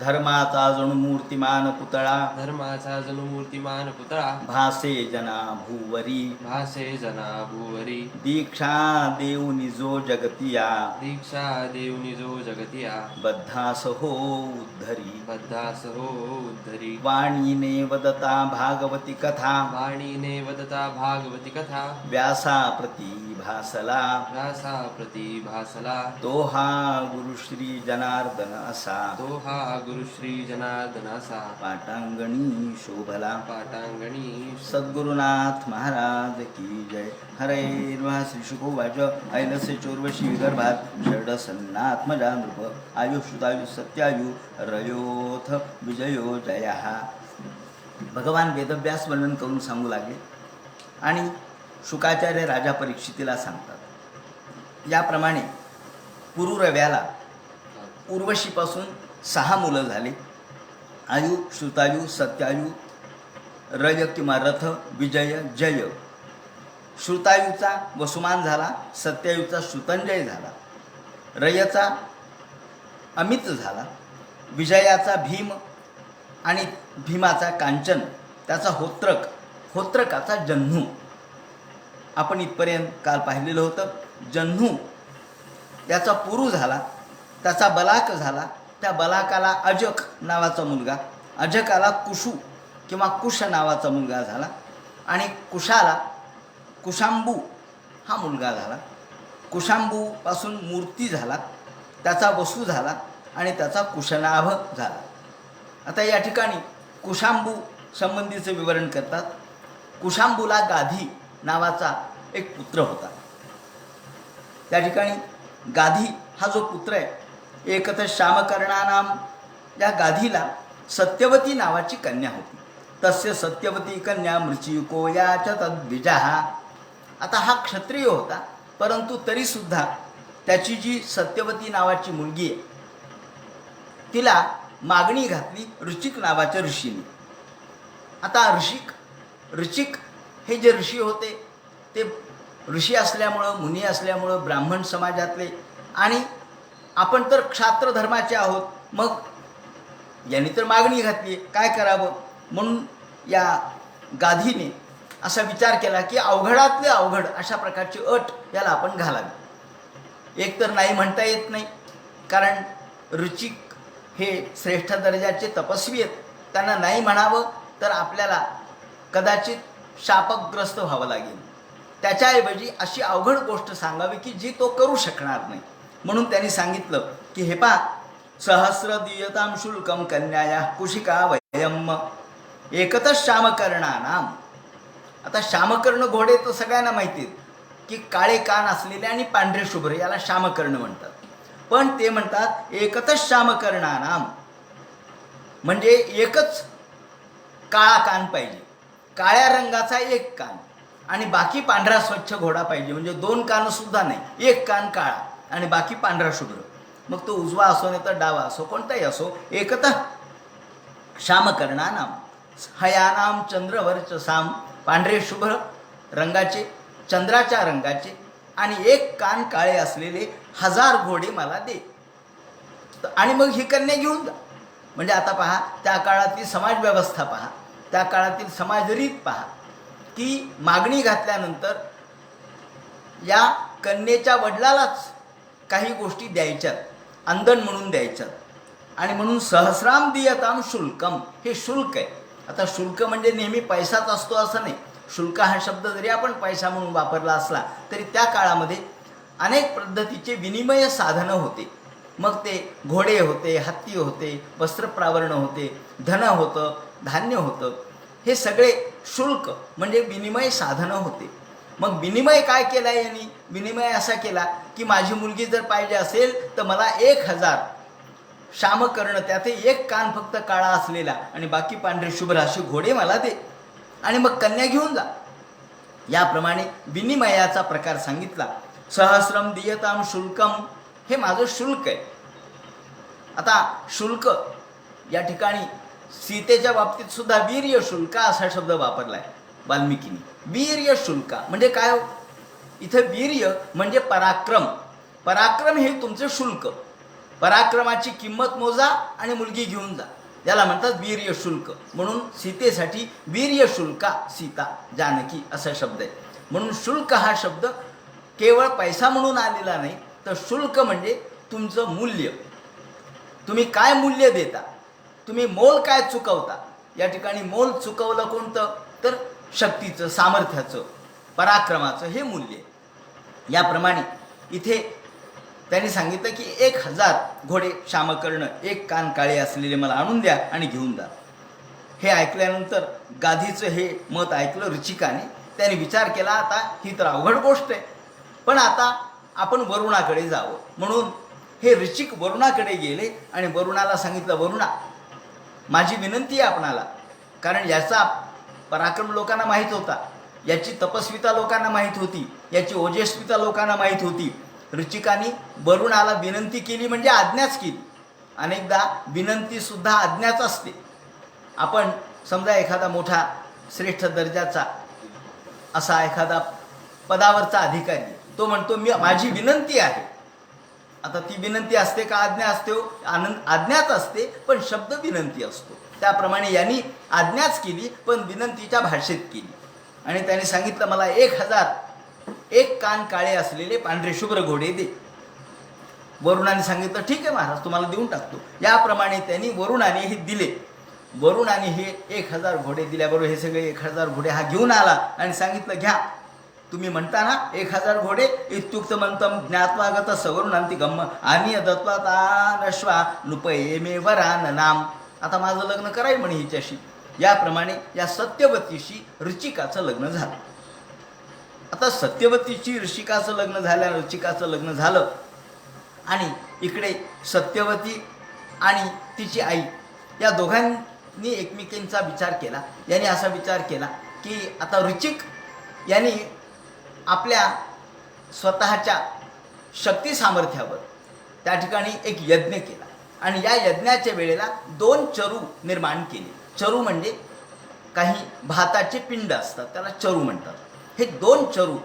धर्माचा जणू मूर्तिमान पुतळा धर्माचा जणू मूर्तिमान पुतळा भासे जना भूवरी भासे जना भुवरी दीक्षा देऊनी जो जगतिया दीक्षा देऊनी जो जगतिया बद्धास हो उद्धरी बद्धास हो उद्धरी वाणीने वदता भागवती कथा वाणीने वदता भागवती कथा व्यासा प्रती भासला व्यासा प्रती भासला तो हा गुरु श्री जनार्दन असा तो हा गुरु श्री जनार्दन असा पाटांगणी शोभला पाटांगणी सद्गुरुनाथ महाराज की जय. हरे नमः. श्री शुकोवाच ऐलसे चोर्वशी विदर्भात षडसन्नात्मजा नृप आयुष्युतायु सत्यायु रयोथ विजयो जयः. भगवान वेदव्यास वर्णन करून सांगू लागले आणि शुकाचार्य राजा परीक्षितीला सांगतात. याप्रमाणे पुरुरव्याला उर्वशीपासून 6 मुलं झाली. आयु, श्रुतायु, सत्यायु, रय किंवा रथ, विजय, जय. श्रुतायूचा वसुमान झाला, सत्यायूचा श्रुतंजय झाला, रयचा अमित झाला, विजयाचा भीम आणि भीमाचा कांचन, त्याचा होत्रक, होत्रकाचा जन्नू. आपण इथपर्यंत काल पाहिलेलं होतं. जन्नू याचा पुरू झाला, त्याचा बलाक झाला. त्या बलाकाला अजक नावाचा मुलगा, अजकाला कुशू किंवा कुश नावाचा मुलगा झाला आणि कुशाला कुशांबू हा मुलगा झाला. कुशांबूपासून मूर्ती झाला, त्याचा वसू झाला आणि त्याचा कुशनाभ झाला. आता या ठिकाणी कुशांबू संबंधीचे विवरण करतात. कुशांबूला गाधी नावाचा एक पुत्र होता. त्या ठिकाणी गाधी हा जो पुत्र आहे, एकत श्यामकर्णानाम, या गाधीला सत्यवती नावाची कन्या होती. तस्य सत्यवती कन्या मृचिको याच तद्विजः. आता हा क्षत्रिय होता, परंतु तरीसुद्धा त्याची जी सत्यवती नावाची मुलगी आहे, तिला मागणी घातली ऋचिक नावाच्या ऋषीने. आता ऋचिक हे जे ऋषी होते ते ऋषी असल्यामुळं, मुनी असल्यामुळं, ब्राह्मण समाजातले, आणि आपण तर क्षात्र धर्माचे आहोत. मग यांनी तर मागणी घातली, काय करावं? म्हणून या गाधीने असा विचार केला की अवघडातले अवघड अशा प्रकारची अट याला आपण घालावी. एक तर नाही म्हणता येत नाही, कारण ऋचिक हे श्रेष्ठ दर्जाचे तपस्वी आहेत. त्यांना नाही म्हणावं तर आपल्याला कदाचित शापग्रस्त व्हावं लागेल. त्याच्याऐवजी अशी अवघड गोष्ट सांगावी की जी तो करू शकणार नाही. म्हणून त्यांनी सांगितलं की हे पा, सहस्र दीयताम शुल्कम कन्याया कुशिका वयम एकतच श्यामकर्णानाम. आता श्यामकर्ण घोडे तर सगळ्यांना माहिती आहेत की काळे कान असलेले आणि पांढरे शुभ्र, याला श्यामकर्ण म्हणतात. पण ते म्हणतात एकतच श्यामकर्णानाम, म्हणजे एकच काळा कान पाहिजे, काळ्या रंगाचा एक कान, आणि बाकी पांढरा स्वच्छ घोडा पाहिजे. म्हणजे 2 कानसुद्धा नाही, एक कान काळा आणि बाकी पांढरा शुभ्र. मग तो उजवा असो नाही तर डावा असो, कोणताही असो. एकतः श्यामकर्णानाम हयानाम चंद्रवर्चसाम, पांढरे शुभ्र रंगाचे, चंद्राच्या रंगाचे, आणि एक कान काळे असलेले 1000 घोडे मला दे. आणि मग ही कन्या घेऊन जा. म्हणजे आता पहा, त्या काळातील समाज व्यवस्था पहा, त्या काळातील समाजरीत पहा की मागणी घातल्यानंतर या कन्येच्या वडिलालाच काही गोष्टी द्यायच्यात, अंदन म्हणून द्यायच्यात. आणि म्हणून सहस्राम दियताम शुल्कम, हे शुल्क आहे. आता शुल्क म्हणजे नेहमी पैसाच असतो असं नाही. शुल्क हा शब्द जरी आपण पैसा म्हणून वापरला असला तरी त्या काळामध्ये अनेक पद्धतीचे विनिमय साधनं होते. मग ते घोडे होते, हत्ती होते, वस्त्रप्रावरण होते, धन होतं, धान्य होतं. हे सगळे शुल्क म्हणजे विनिमय साधनं होते. मग विनिमय काय केला यांनी? विनिमय असा केला की माझी मुलगी जर पाहिजे असेल तर मला 1000 श्यामकर्ण, त्यात एक कान फक्त काळा असलेला आणि बाकी पांढरे शुभ्र असे घोडे मला दे, आणि मग कन्या घेऊन जा. याप्रमाणे विनिमयाचा प्रकार सांगितला. सहस्रम दियताम शुल्कम, हे माझं शुल्क आहे. आता शुल्क या ठिकाणी सीतेच्या बाबतीत सुद्धा वीर्य शुल्का असा शब्द वापरला आहे वाल्मिकीने. वीर्य शुल्का म्हणजे काय हो? इथं वीर्य म्हणजे पराक्रम. पराक्रम हे तुमचं शुल्क. पराक्रमाची किंमत मोजा आणि मुलगी घेऊन जा. याला म्हणतात वीर्य शुल्क. म्हणून सीतेसाठी वीर्य शुल्का सीता जानकी असा शब्द आहे. म्हणून शुल्क हा शब्द केवळ पैसा म्हणून आलेला नाही, तर शुल्क म्हणजे तुमचं मूल्य. तुम्ही काय मूल्य देता, तुम्ही मोल काय चुकवता. या ठिकाणी मोल चुकवलं कोणतं, तर शक्तीचं, सामर्थ्याचं, पराक्रमाचं हे मूल्य. याप्रमाणे इथे त्यांनी सांगितलं की 1000 घोडे श्यामकर्ण, 1 कान काळे असलेले मला आणून द्या आणि घेऊन जा. हे ऐकल्यानंतर गाधीचं हे मत ऐकलं ऋचिकाने. त्याने विचार केला, आता ही तर अवघड गोष्ट आहे, पण आता आपण वरुणाकडे जावं. म्हणून हे ऋचिक वरुणाकडे गेले आणि वरुणाला सांगितलं, वरुणा माझी विनंती आहे आपणाला, कारण याचा पराक्रम लोकांना माहीत होता, याची तपस्विता लोकांना माहीत होती, याची ओजस्विता लोकांना माहीत होती. ऋचिकाने वरुणाला विनंती केली म्हणजे आज्ञाच केली. अनेकदा विनंतीसुद्धा आज्ञाच असते. आपण समजा एखादा मोठा श्रेष्ठ दर्जाचा असा एखादा पदावरचा अधिकारी, तो म्हणतो माझी विनंती आहे. आता ती विनंती असते का आज्ञा असते? आज्ञाच असते, पण शब्द विनंती असतो. त्याप्रमाणे यांनी आज्ञाच केली, पण विनंतीच्या भाषेत केली. आणि त्यांनी सांगितलं, मला 1000 1 कान काळे असलेले पांढरे शुभ्र घोडे दे. वरुणाने सांगितलं, ठीक आहे महाराज, तुम्हाला देऊन टाकतो. याप्रमाणे त्यांनी वरुणाने हे दिले. वरुणाने हे 1000 घोडे दिल्याबरोबर हे सगळे 1000 घोडे हा घेऊन आला आणि सांगितलं, घ्या, तुम्ही म्हणता ना 1000 घोडे, इत्युक्त मंतम ज्ञात्वागत सवरुणांती गम्म आणि दत्वाता नश्वा नुपये मे वरान नाम. आता माझं लग्न कराय म्हणे हिच्याशी. याप्रमाणे या सत्यवतीशी ऋचिकाचं लग्न झालं. आता सत्यवतीची ऋषिकाचं लग्न झालं, ऋचिकाचं लग्न झालं आणि इकडे सत्यवती आणि तिची आई या दोघांनी एकमेकींचा विचार केला. यांनी असा विचार केला की आता ऋचिक यांनी आपल्या स्वतःच्या शक्ती सामर्थ्यावर त्या ठिकाणी एक यज्ञ केला आणि या यज्ञाच्या वेळेला 2 चरू निर्माण केले. चरू म्हणजे काही भाताचे पिंड असतात, त्याला चरू म्हणतात. हे 2 चरू,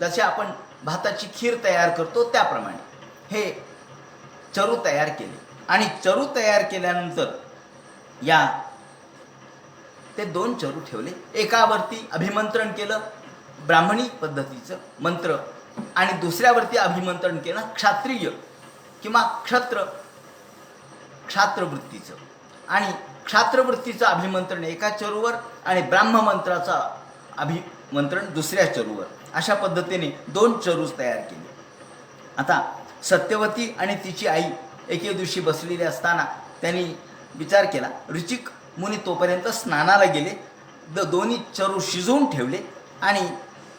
जसे आपण भाताची खीर तयार करतो त्याप्रमाणे हे चरू तयार केले. आणि चरू तयार केल्यानंतर या ते 2 चरू ठेवले. एकावरती अभिमंत्रण केलं ब्राह्मणी पद्धतीचं मंत्र आणि दुसऱ्यावरती अभिमंत्रण केलं क्षत्रिय किंवा क्षात्रवृत्तीचं. आणि क्षात्रवृत्तीचं अभिमंत्रण एका चरूवर आणि ब्राह्ममंत्राचं अभिमंत्रण दुसऱ्या चरूवर, अशा पद्धतीने 2 चरूज तयार केले. आता सत्यवती आणि तिची आई एके दिवशी बसलेली असताना त्यांनी विचार केला. ऋचिक मुनी तोपर्यंत स्नानाला गेले. दोन्ही चरू शिजवून ठेवले आणि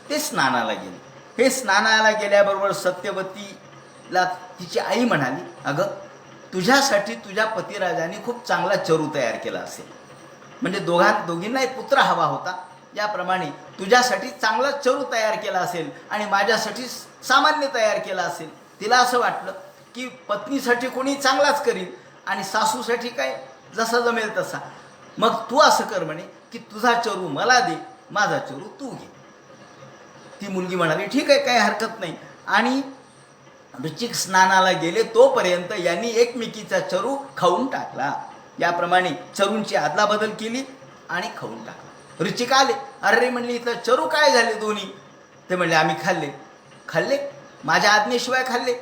ते स्नानाला गेले. हे स्नानाला गेल्याबरोबर सत्यवतीला तिची आई म्हणाली, अगं तुझ्यासाठी तुझ्या पतिराजाने खूप चांगला चरू तयार केला असेल, म्हणजे दोघींनाही पुत्र हवा होता, याप्रमाणे तुझ्यासाठी चांगला चरू तयार केला असेल आणि माझ्यासाठी सामान्य तयार केला असेल. तिला असं वाटलं की पत्नीसाठी कोणी चांगलाच करील आणि सासूसाठी काय जसा जमेल तसा. मग तू असं कर म्हणे की तुझा चरू मला दे, माझा चरू तू घे. ती मुलगी म्हणाली, ठीक आहे, काही हरकत नाही. आणि ऋचिक स्नानाला गेले तोपर्यंत यांनी एकमेकीचा चरू खाऊन टाकला. याप्रमाणे चरूंची अदलाबदल केली आणि खाऊन टाकला. ऋचिक आले, अरे म्हणले इथं चरू काय झाले दोन्ही? ते म्हणले, आम्ही खाल्ले माझ्या आज्ञेशिवाय खाल्ले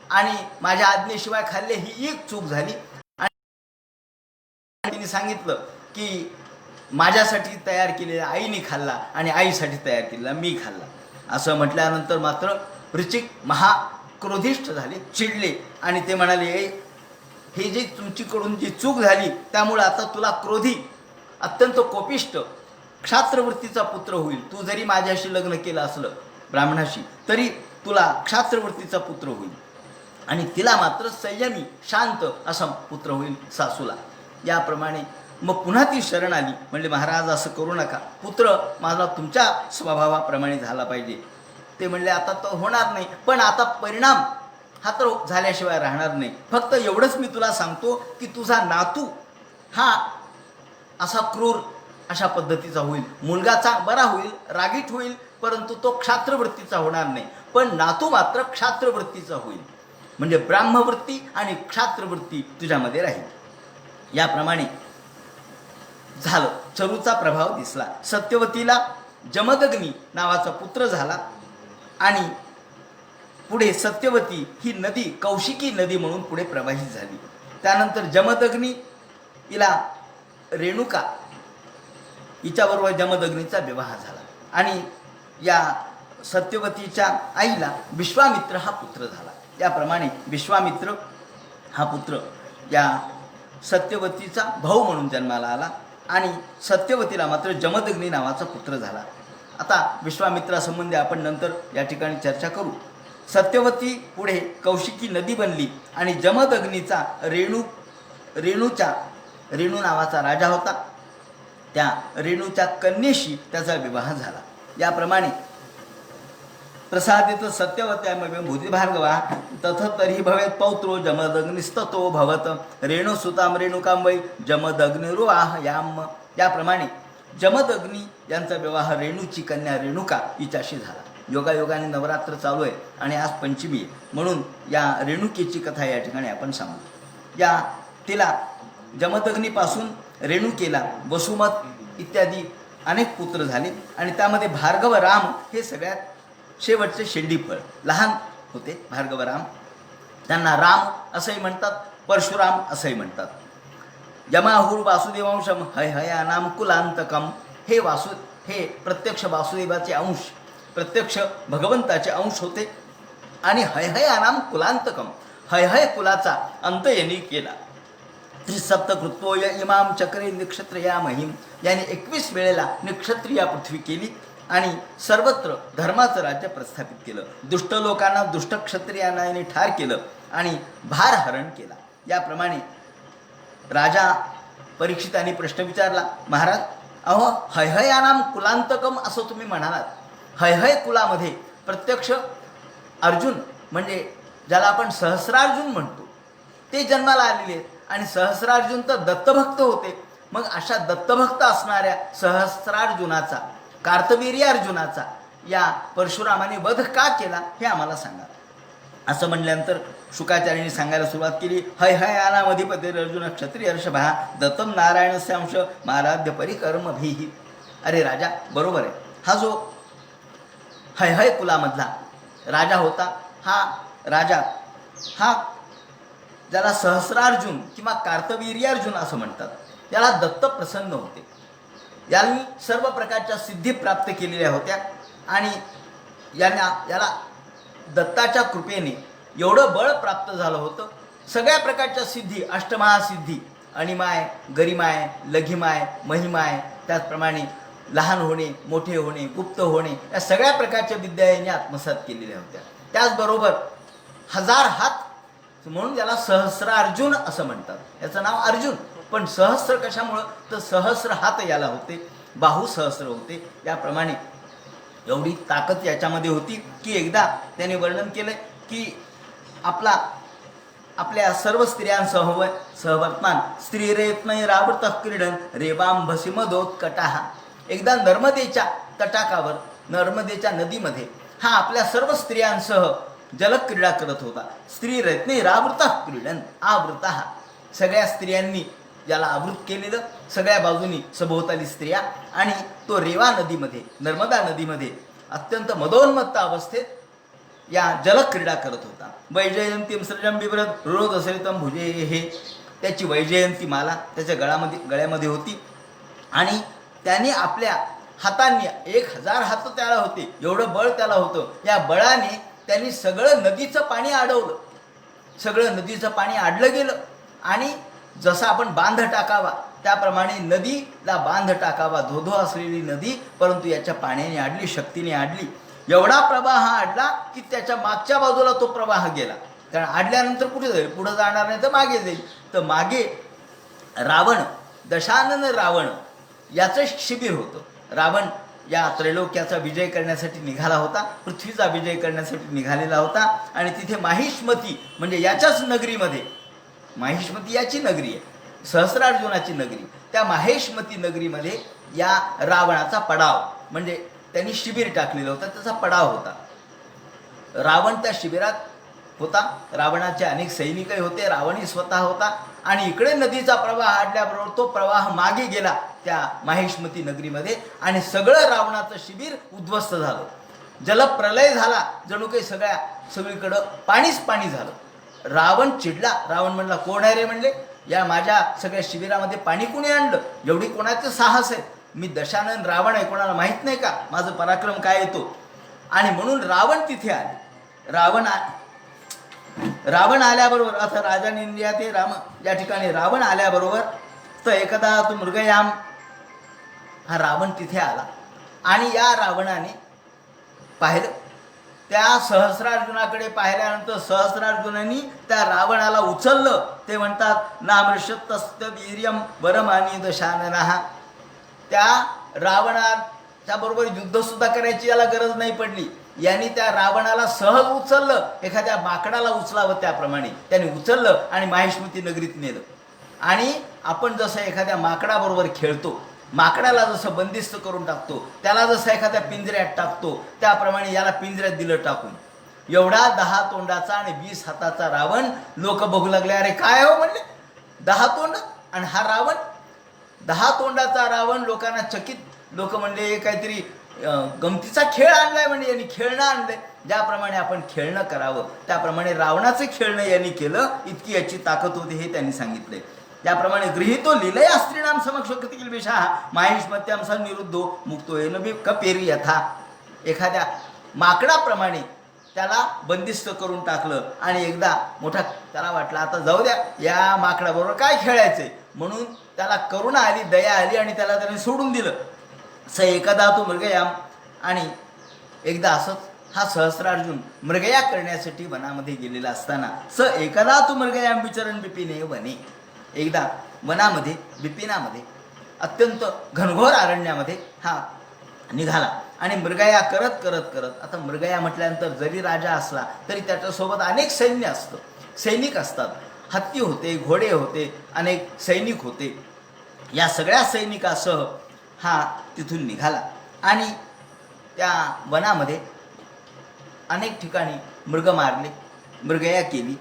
आणि माझ्या आज्ञेशिवाय खाल्ले ही एक चूक झाली. आणि तिने सांगितलं की माझ्यासाठी तयार केलेला आईने खाल्ला आणि आईसाठी तयार केलेला मी खाल्ला. असं म्हटल्यानंतर मात्र ऋचिक महाक्रोधिष्ठ झाले, चिडले आणि ते म्हणाले, हे जे तुमच्याकडून जी चूक झाली त्यामुळे आता तुला क्रोधी, अत्यंत कोपिष्ट, क्षात्रवृत्तीचा पुत्र होईल. तू जरी माझ्याशी लग्न केलं असलं ब्राह्मणाशी तरी तुला क्षात्रवृत्तीचा पुत्र होईल आणि तिला मात्र संयमी शांत असा पुत्र होईल सासूला. याप्रमाणे मग पुन्हा ती शरण आली. म्हणले, महाराज असं करू नका, पुत्र माझा तुमच्या स्वभावाप्रमाणे झाला पाहिजे. ते म्हणले, आता तो होणार नाही, पण आता परिणाम हा तर झाल्याशिवाय राहणार नाही. फक्त एवढंच मी तुला सांगतो की तुझा नातू हा असा क्रूर अशा पद्धतीचा होईल. मुलगाचा बरा होईल, रागीट होईल, परंतु तो क्षात्रवृत्तीचा होणार नाही, पण नातू मात्र क्षात्रवृत्तीचा होईल. म्हणजे ब्राह्मवृत्ती आणि क्षात्रवृत्ती तुझ्यामध्ये राहील. याप्रमाणे झालं. चरूचा प्रभाव दिसला. सत्यवतीला जमदग्नी नावाचा पुत्र झाला आणि पुढे सत्यवती ही नदी कौशिकी नदी म्हणून पुढे प्रवाहित झाली. त्यानंतर जमदग्नी हिला रेणुका हिच्याबरोबर जमदग्नीचा विवाह झाला आणि या सत्यवतीच्या आईला विश्वामित्र हा पुत्र झाला. त्याप्रमाणे विश्वामित्र हा पुत्र या सत्यवतीचा भाऊ म्हणून जन्माला आला आणि सत्यवतीला मात्र जमदग्नी नावाचा पुत्र झाला. आता विश्वामित्रासंबंधी आपण नंतर या ठिकाणी चर्चा करू. सत्यवती पुढे कौशिकी नदी बनली आणि जमदग्नीचा रेणू नावाचा राजा होता. त्या रेणूच्या कन्येशी त्याचा विवाह झाला. याप्रमाणे प्रसादित सत्यवत्यामय भूती भार्गवा तथ तरी भवेत पौत्रो जमदग्निस्ततो भवत रेणुसुताम रेणुकां वै जमदग्निरुवाह याम. याप्रमाणे जमदग्नी यांचा विवाह रेणूची कन्या रेणुका हिच्याशी झाला. योगायोगाने नवरात्र चालू आहे आणि आज पंचमी आहे म्हणून या रेणुकेची कथा या ठिकाणी आपण सांगू. या तिला जमदग्नीपासून रेणुकेला वसुमत इत्यादी अनेक पुत्र झाले आणि त्यामध्ये भार्गव राम हे सगळ्यात शेवटचे शेंडीफळ. लहान होते भार्गवराम. त्यांना राम असंही म्हणतात, परशुराम असंही म्हणतात. यमाहुर वासुदेवांशम हयहयानाम कुलांतकम. हे प्रत्यक्ष वासुदेवाचे अंश, प्रत्यक्ष भगवंताचे अंश होते आणि हयहयानाम कुलांतकम, हयहय कुलाचा अंत यांनी केला. त्रिसप्तकृत्वोय इमाम चक्रे निक्षत्रिया महिम. याने 21 वेळेला निक्षत्रिया पृथ्वी केली आणि सर्वत्र धर्माचं राज्य प्रस्थापित केलं. दुष्ट लोकांना दुष्ट क्षत्रियांना याने ठार केलं आणि भारहरण केला. याप्रमाणे राजा परीक्षितांनी प्रश्न विचारला, महाराज अहो हयहयानाम कुलांतकम असं तुम्ही म्हणालात, हयहय कुलामध्ये प्रत्यक्ष अर्जुन म्हणजे ज्याला आपण सहस्रार्जुन म्हणतो ते जन्माला आलेले आहेत आणि सहस्रार्जुन तर दत्तभक्त होते. मग अशा दत्तभक्त असणाऱ्या सहस्रार्जुनाचा, कार्तवीर्य अर्जुनाचा या परशुरामाने वध का केला हे आम्हाला सांगा. असं म्हणल्यानंतर शुकाचार्यांनी सांगायला सुरुवात केली. हयहयानामधिपते अर्जुन क्षत्रिय हर्षभा दत्तम नारायणस्य अंश माराध्य परिकर्मभिः. अरे राजा, बरोबर आहे. हा जो हयहय कुलामधला राजा होता, हा राजा हा ज्याला सहस्रार्जुन किंवा कार्तवीर्यार्जुन असं म्हणतात, त्याला दत्त प्रसन्न होते. यांनी सर्व प्रकारच्या सिद्धी प्राप्त केलेल्या होत्या आणि याला दत्ताच्या कृपेने एवढं बळ प्राप्त झालं होतं. सगळ्या प्रकारच्या सिद्धी, अष्टमहासिद्धी, अणिमाय, गरिमाय, लघिमाय, महिमाय, त्याचप्रमाणे लहान होणे, मोठे होणे, गुप्त होणे, या सगळ्या प्रकारच्या विद्या यांनी आत्मसात केलेल्या होत्या. त्याचबरोबर 1000 हात म्हणून त्याला सहस्रार्जुन असं म्हणतात. याचं नाव अर्जुन, पण सहस्र कशामुळं तर सहस्र हात याला होते, बाहू सहस्र होते. याप्रमाणे एवढी ताकद याच्यामध्ये होती की एकदा त्याने वर्णन केलं की आपल्या सर्व स्त्रियांसह सहवर्तमान स्त्री रेत्नय रावृत क्रीडन रेवांभसी मदोत्कटाः. एकदा नर्मदेच्या तटाकावर, नर्मदेच्या नदीमध्ये हा आपल्या सर्व स्त्रियांसह जलक्रीडा करत होता. स्त्री रत्ने रावृत क्रीडन आवृतः. सगळ्या स्त्रियांनी याला आवृत केलेलं, सगळ्या बाजूनी सभोवताली स्त्रिया, आणि तो रेवा नदीमध्ये, नर्मदा नदीमध्ये अत्यंत मदोन्मत्त अवस्थेत या जलक्रीडा करत होता. वैजयंतीम सृजम बिभ्रत रोध सरितम भुजे. हे त्याची वैजयंती माला त्याच्या गळ्यामध्ये होती आणि त्याने आपल्या हातांनी 1000 हात त्याला होते, एवढं बळ त्याला होतं. या बळाने त्यांनी सगळं नदीचं पाणी अडवलं. सगळं नदीचं पाणी अडलं गेलं आणि जसं आपण बांध टाकावा त्याप्रमाणे नदीला बांध टाकावा, धोधो असलेली नदी, परंतु याच्या पाण्याने अडली, शक्तीने अडली. एवढा प्रवाह अडला की त्याच्या मागच्या बाजूला तो प्रवाह गेला. कारण अडल्यानंतर कुठे जाईल, पुढे जाणार नाही तर मागे जाईल. तर मागे रावण, दशानन रावण याचं शिबिर होतं. रावण या त्रैलोक्याचा विजय करण्यासाठी निघाला होता, पृथ्वीचा विजय करण्यासाठी निघालेला होता. आणि तिथे माहिष्मती म्हणजे याच्याच नगरीमध्ये, माहिष्मती याची नगरी आहे, सहस्रार्जुनाची नगरी, त्या माहेशमती नगरीमध्ये या रावणाचा पडाव म्हणजे त्यांनी शिबिर टाकलेलं होतं, त्याचा पडाव होता. रावण त्या शिबिरात होता, रावणाचे अनेक सैनिकही होते, रावणही स्वतः होता. आणि इकडे नदीचा प्रवाह आडल्याबरोबर तो प्रवाह मागे गेला त्या माहिष्मती नगरीमध्ये आणि सगळं रावणाचं शिबिर उद्ध्वस्त झालं. जलप्रलय झाला, जणू काही सगळीकडं पाणीच पाणी झालं. रावण चिडला. रावण म्हणला, कोण आहे रे म्हणले, या माझ्या सगळ्या शिबिरामध्ये पाणी कोणी आणलं, एवढी कोणाचं साहस आहे, मी दशानन रावण आहे, कोणाला माहीत नाही का माझं पराक्रम काय येतो. आणि म्हणून रावण तिथे आले. रावण आल्याबरोबर आता राजाने इंद्रिया ते राम या ठिकाणी रावण आल्याबरोबर तर एकदा तो मृगयाम हा रावण तिथे आला आणि या रावणाने पाहिलं. त्या सहस्रार्जुनाकडे पाहिल्यानंतर सहस्रार्जुनांनी त्या रावणाला उचललं. ते म्हणतात नामृषतस्त वीर्यम वरमानी दशाननः. त्या रावणाच्या बरोबर युद्धसुद्धा करायची याला गरज नाही पडली. यांनी त्या रावणाला सहज उचललं, एखाद्या माकडाला उचलावं त्याप्रमाणे त्यांनी उचललं आणि माहिष्मती नगरीत नेलं. आणि आपण जसं एखाद्या माकडाबरोबर खेळतो, माकडाला जसं बंदिस्त करून टाकतो, त्याला जसं एखाद्या पिंजऱ्यात टाकतो, त्याप्रमाणे याला पिंजऱ्यात दिलं टाकून. एवढा 10 तोंडाचा आणि 20 हाताचा रावण. लोक बघू लागले, अरे काय हो म्हणले, 10 तोंड आणि हा रावण, 10 तोंडाचा रावण. लोकांना चकित. लोक म्हणले काहीतरी गमतीचा खेळ आणलाय, म्हणजे यांनी खेळणं आणलंय. ज्याप्रमाणे आपण खेळणं करावं त्याप्रमाणे रावणाचं खेळणं यांनी केलं. इतकी याची ताकद होती हे त्यांनी सांगितलंय. त्याप्रमाणे गृहीतो लिलय स्त्रीणाम समक्ष कृतिकील विषा माहिष्मत्याम स निरुद्धो मुक्तो येन बी कपेरी यथा. एखाद्या माकडाप्रमाणे त्याला बंदिस्त करून टाकलं आणि एकदा मोठा त्याला वाटलं आता जाऊ द्या, या माकडाबरोबर काय खेळायचंय, म्हणून त्याला करुणा आली, दया आली आणि त्याला त्याने सोडून दिलं. स एकदा तो मृगयाम. आणि एकदा असंच हा सहस्रार्जुन मृगया करण्यासाठी वनामध्ये गेलेला असताना स एकदा तो मृगयाम विचरण बिपिने वने. एकदा वनामध्ये बिपिनामध्ये अत्यंत घनघोर अरण्यामध्ये हा निघाला आणि मृगया करत करत करत. आता मृगया म्हटल्यानंतर जरी राजा असला तरी त्याच्यासोबत अनेक सैन्य असतं, सैनिक असतात. हत्ती होते, घोडे होते, अनेक सैनिक होते. या सगळ्या सैनिकासह हा तिथून निघाला आणि त्या वनामध्ये अनेक ठिकाणी मृग मारले, मृगया केली.